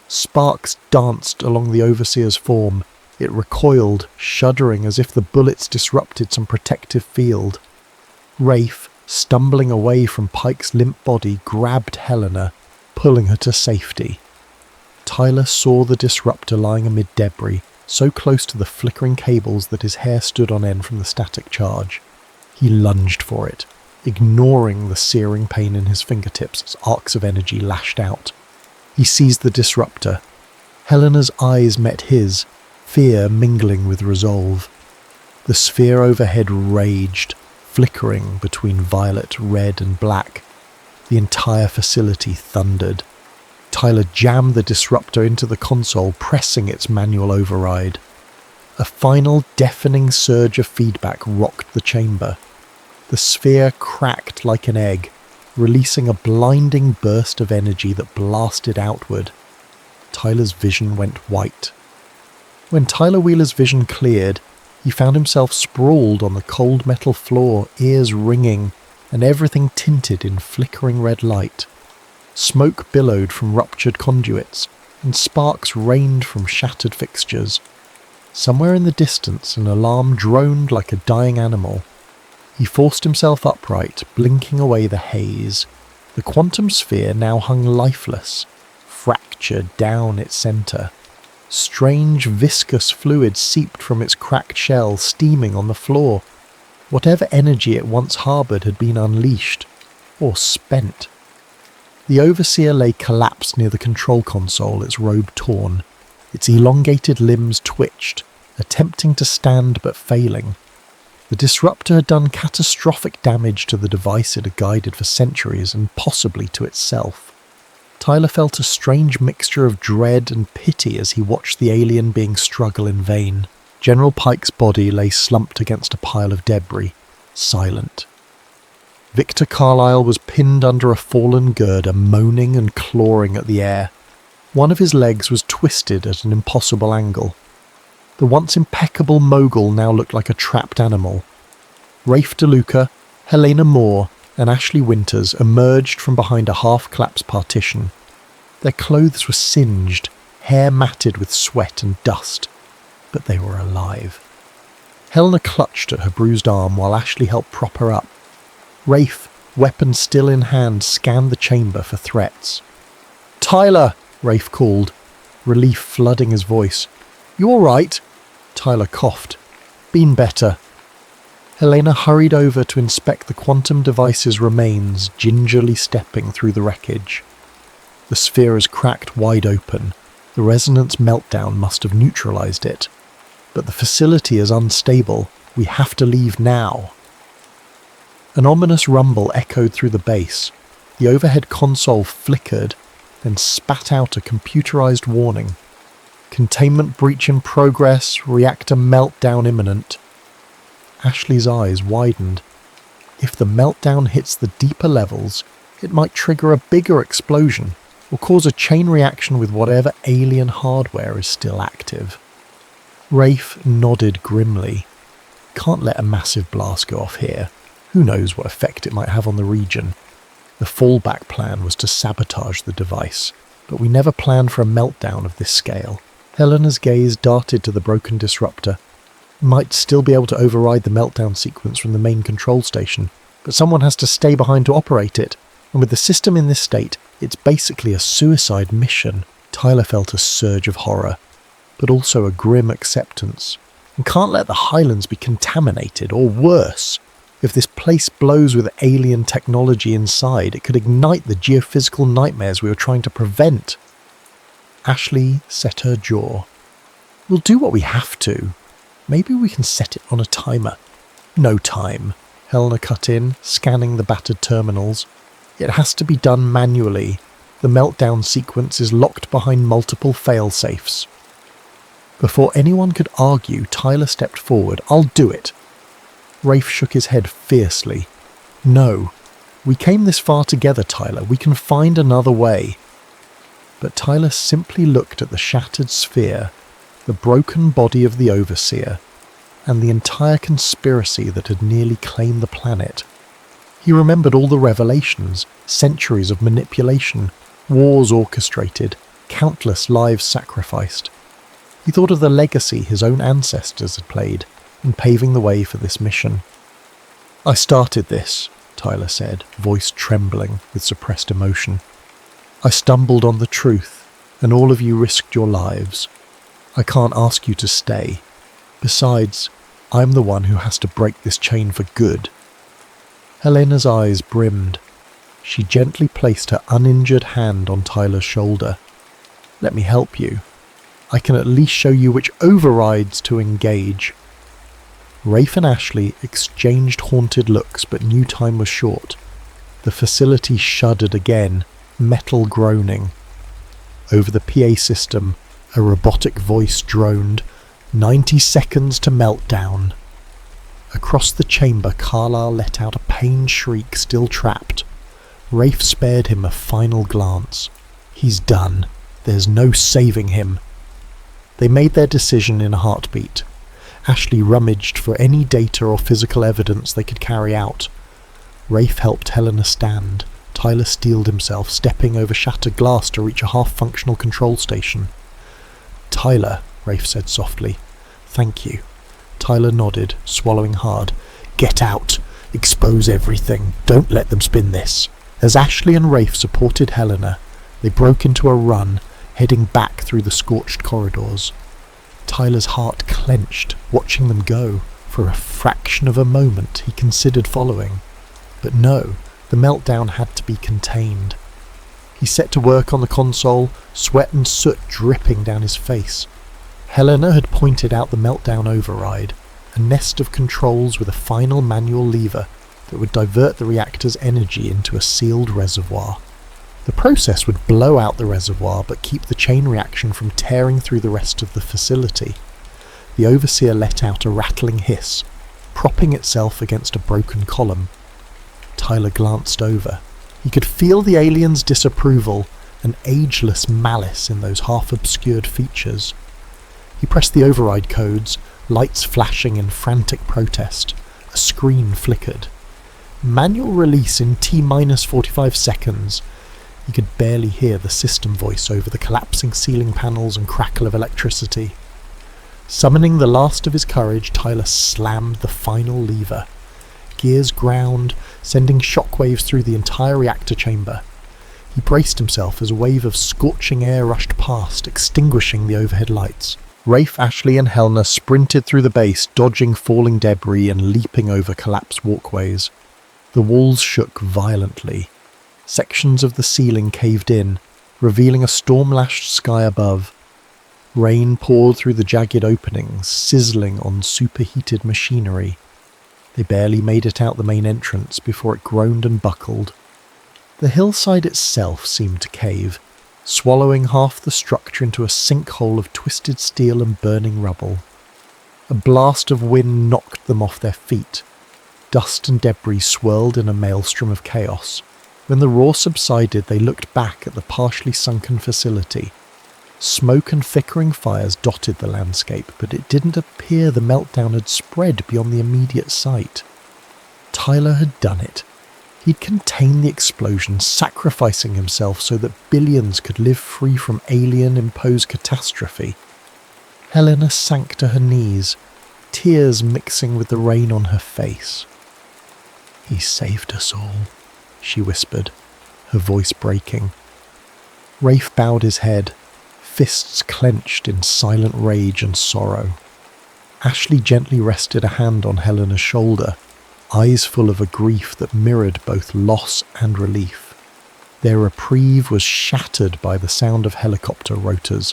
Sparks danced along the overseer's form. It recoiled, shuddering as if the bullets disrupted some protective field. Rafe, stumbling away from Pike's limp body, grabbed Helena, pulling her to safety. Tyler saw the disruptor lying amid debris, so close to the flickering cables that his hair stood on end from the static charge. He lunged for it, ignoring the searing pain in his fingertips as arcs of energy lashed out. He seized the disruptor. Helena's eyes met his, fear mingling with resolve. The sphere overhead raged, flickering between violet, red, and black. The entire facility thundered. Tyler jammed the disruptor into the console, pressing its manual override. A final deafening surge of feedback rocked the chamber. The sphere cracked like an egg, releasing a blinding burst of energy that blasted outward. Tyler's vision went white. When Tyler Wheeler's vision cleared, he found himself sprawled on the cold metal floor, ears ringing, and everything tinted in flickering red light. Smoke billowed from ruptured conduits, and sparks rained from shattered fixtures. Somewhere in the distance, an alarm droned like a dying animal. He forced himself upright, blinking away the haze. The quantum sphere now hung lifeless, fractured down its centre. Strange viscous fluid seeped from its cracked shell, steaming on the floor. Whatever energy it once harboured had been unleashed, or spent. The Overseer lay collapsed near the control console, its robe torn. Its elongated limbs twitched, attempting to stand but failing. The disruptor had done catastrophic damage to the device it had guided for centuries, and possibly to itself. Tyler felt a strange mixture of dread and pity as he watched the alien being struggle in vain. General Pike's body lay slumped against a pile of debris, silent. Victor Carlyle was pinned under a fallen girder, moaning and clawing at the air. One of his legs was twisted at an impossible angle. The once impeccable mogul now looked like a trapped animal. Rafe DeLuca, Helena Moore, and Ashley Winters emerged from behind a half-collapsed partition. Their clothes were singed, hair matted with sweat and dust, but they were alive. Helena clutched at her bruised arm while Ashley helped prop her up. Rafe, weapon still in hand, scanned the chamber for threats. "Tyler!" Rafe called, relief flooding his voice. "You all right?" Tyler coughed. "Been better." Helena hurried over to inspect the quantum device's remains, gingerly stepping through the wreckage. The sphere is cracked wide open. The resonance meltdown must have neutralized it. But the facility is unstable. We have to leave now. An ominous rumble echoed through the base. The overhead console flickered, then spat out a computerized warning. Containment breach in progress, reactor meltdown imminent. Ashley's eyes widened. If the meltdown hits the deeper levels, it might trigger a bigger explosion, or cause a chain reaction with whatever alien hardware is still active. Rafe nodded grimly. Can't let a massive blast go off here. Who knows what effect it might have on the region. The fallback plan was to sabotage the device, but we never planned for a meltdown of this scale. Helena's gaze darted to the broken disruptor. Might still be able to override the meltdown sequence from the main control station, but someone has to stay behind to operate it, and with the system in this state, it's basically a suicide mission. Tyler felt a surge of horror, but also a grim acceptance. And can't let the Highlands be contaminated, or worse. If this place blows with alien technology inside, it could ignite the geophysical nightmares we were trying to prevent. Ashley set her jaw. We'll do what we have to. Maybe we can set it on a timer. No time, Helena cut in, scanning the battered terminals. It has to be done manually. The meltdown sequence is locked behind multiple fail-safes. Before anyone could argue, Tyler stepped forward. I'll do it. Rafe shook his head fiercely. No. We came this far together, Tyler. We can find another way. But Tyler simply looked at the shattered sphere, the broken body of the Overseer, and the entire conspiracy that had nearly claimed the planet. He remembered all the revelations, centuries of manipulation, wars orchestrated, countless lives sacrificed. He thought of the legacy his own ancestors had played in paving the way for this mission. I started this, Tyler said, voice trembling with suppressed emotion. I stumbled on the truth, and all of you risked your lives. I can't ask you to stay. Besides, I'm the one who has to break this chain for good. Helena's eyes brimmed. She gently placed her uninjured hand on Tyler's shoulder. Let me help you. I can at least show you which overrides to engage. Rafe and Ashley exchanged haunted looks, but knew time was short. The facility shuddered again, metal groaning. Over the PA system, a robotic voice droned, 90 seconds to meltdown. Across the chamber, Carlyle let out a pained shriek, still trapped. Rafe spared him a final glance. He's done. There's no saving him. They made their decision in a heartbeat. Ashley rummaged for any data or physical evidence they could carry out. Rafe helped Helena stand. Tyler steeled himself, stepping over shattered glass to reach a half-functional control station. Tyler, Rafe said softly. Thank you. Tyler nodded, swallowing hard. Get out. Expose everything. Don't let them spin this. As Ashley and Rafe supported Helena, they broke into a run, heading back through the scorched corridors. Tyler's heart clenched, watching them go. For a fraction of a moment he considered following. But no, the meltdown had to be contained. He set to work on the console, sweat and soot dripping down his face. Helena had pointed out the meltdown override, a nest of controls with a final manual lever that would divert the reactor's energy into a sealed reservoir. The process would blow out the reservoir but keep the chain reaction from tearing through the rest of the facility. The overseer let out a rattling hiss, propping itself against a broken column. Tyler glanced over. He could feel the alien's disapproval, an ageless malice in those half-obscured features. He pressed the override codes, lights flashing in frantic protest. A screen flickered. Manual release in T-minus 45 seconds. He could barely hear the system voice over the collapsing ceiling panels and crackle of electricity. Summoning the last of his courage, Tyler slammed the final lever. Gears ground, sending shockwaves through the entire reactor chamber. He braced himself as a wave of scorching air rushed past, extinguishing the overhead lights. Rafe, Ashley and Helena sprinted through the base, dodging falling debris and leaping over collapsed walkways. The walls shook violently. Sections of the ceiling caved in, revealing a storm-lashed sky above. Rain poured through the jagged openings, sizzling on superheated machinery. They barely made it out the main entrance before it groaned and buckled. The hillside itself seemed to cave, swallowing half the structure into a sinkhole of twisted steel and burning rubble. A blast of wind knocked them off their feet. Dust and debris swirled in a maelstrom of chaos. When the roar subsided, they looked back at the partially sunken facility. Smoke and flickering fires dotted the landscape, but it didn't appear the meltdown had spread beyond the immediate site. Tyler had done it. He'd contained the explosion, sacrificing himself so that billions could live free from alien-imposed catastrophe. Helena sank to her knees, tears mixing with the rain on her face. "He saved us all," she whispered, her voice breaking. Rafe bowed his head, fists clenched in silent rage and sorrow. Ashley gently rested a hand on Helena's shoulder, eyes full of a grief that mirrored both loss and relief. Their reprieve was shattered by the sound of helicopter rotors.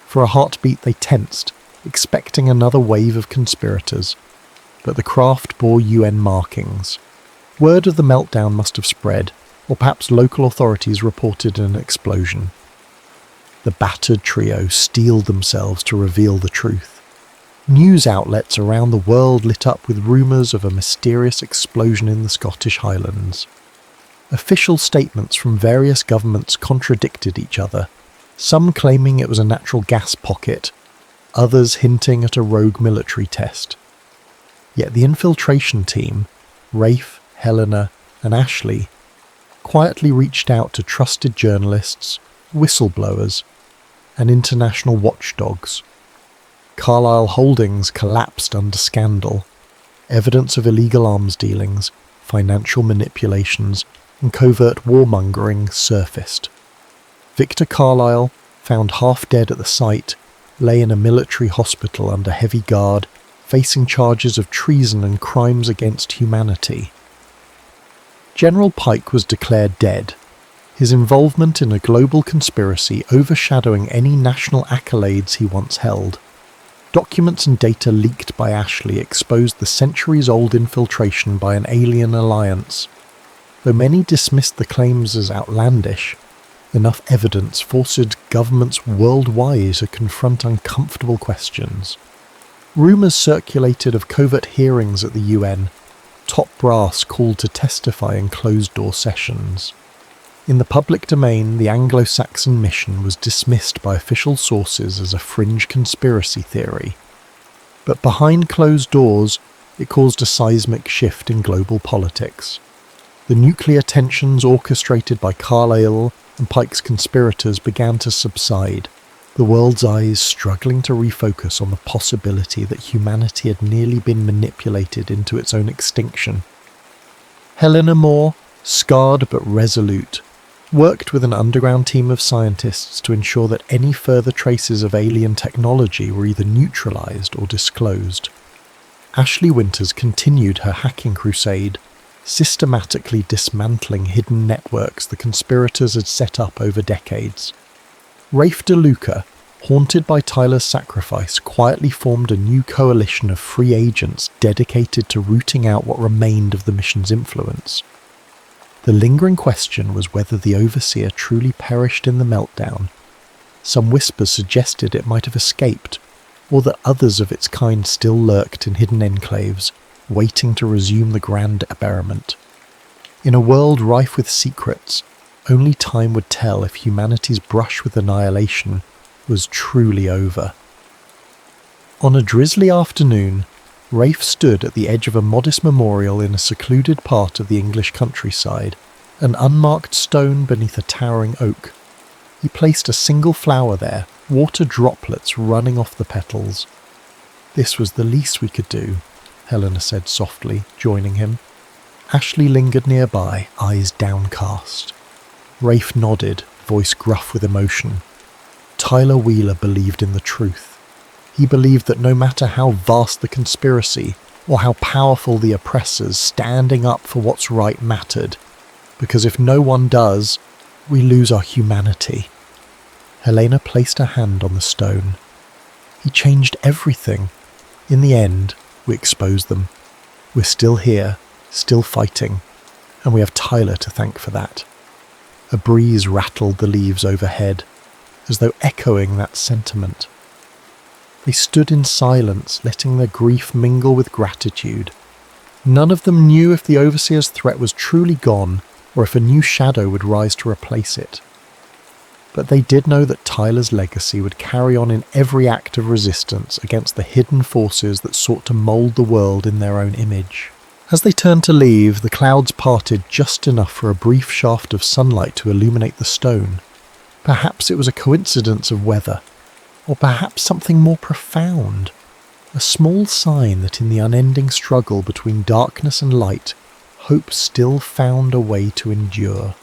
For a heartbeat they tensed, expecting another wave of conspirators. But the craft bore UN markings. Word of the meltdown must have spread, or perhaps local authorities reported an explosion. The battered trio steeled themselves to reveal the truth. News outlets around the world lit up with rumours of a mysterious explosion in the Scottish Highlands. Official statements from various governments contradicted each other, some claiming it was a natural gas pocket, others hinting at a rogue military test. Yet the infiltration team, Rafe, Helena and Ashley, quietly reached out to trusted journalists, whistleblowers, and international watchdogs. Carlyle Holdings collapsed under scandal. Evidence of illegal arms dealings, financial manipulations, and covert warmongering surfaced. Victor Carlyle, found half dead at the site, lay in a military hospital under heavy guard, facing charges of treason and crimes against humanity. General Pike was declared dead, his involvement in a global conspiracy overshadowing any national accolades he once held. Documents and data leaked by Ashley exposed the centuries-old infiltration by an alien alliance. Though many dismissed the claims as outlandish, enough evidence forced governments worldwide to confront uncomfortable questions. Rumours circulated of covert hearings at the UN, top brass called to testify in closed-door sessions. In the public domain, the Anglo-Saxon mission was dismissed by official sources as a fringe conspiracy theory. But behind closed doors, it caused a seismic shift in global politics. The nuclear tensions orchestrated by Carlyle and Pike's conspirators began to subside, the world's eyes struggling to refocus on the possibility that humanity had nearly been manipulated into its own extinction. Helena Moore, scarred but resolute, worked with an underground team of scientists to ensure that any further traces of alien technology were either neutralized or disclosed. Ashley Winters continued her hacking crusade, systematically dismantling hidden networks the conspirators had set up over decades. Rafe DeLuca, haunted by Tyler's sacrifice, quietly formed a new coalition of free agents dedicated to rooting out what remained of the mission's influence. The lingering question was whether the Overseer truly perished in the meltdown. Some whispers suggested it might have escaped, or that others of its kind still lurked in hidden enclaves, waiting to resume the grand experiment. In a world rife with secrets, only time would tell if humanity's brush with annihilation was truly over. On a drizzly afternoon, Rafe stood at the edge of a modest memorial in a secluded part of the English countryside, an unmarked stone beneath a towering oak. He placed a single flower there, water droplets running off the petals. "This was the least we could do," Helena said softly, joining him. Ashley lingered nearby, eyes downcast. Rafe nodded, voice gruff with emotion. Tyler Wheeler believed in the truth. He believed that no matter how vast the conspiracy, or how powerful the oppressors, standing up for what's right mattered. Because if no one does, we lose our humanity. Helena placed her hand on the stone. He changed everything. In the end, we exposed them. We're still here, still fighting, and we have Tyler to thank for that. A breeze rattled the leaves overhead, as though echoing that sentiment. They stood in silence, letting their grief mingle with gratitude. None of them knew if the Overseer's threat was truly gone, or if a new shadow would rise to replace it. But they did know that Tyler's legacy would carry on in every act of resistance against the hidden forces that sought to mould the world in their own image. As they turned to leave, the clouds parted just enough for a brief shaft of sunlight to illuminate the stone. Perhaps it was a coincidence of weather, or perhaps something more profound. A small sign that in the unending struggle between darkness and light, hope still found a way to endure.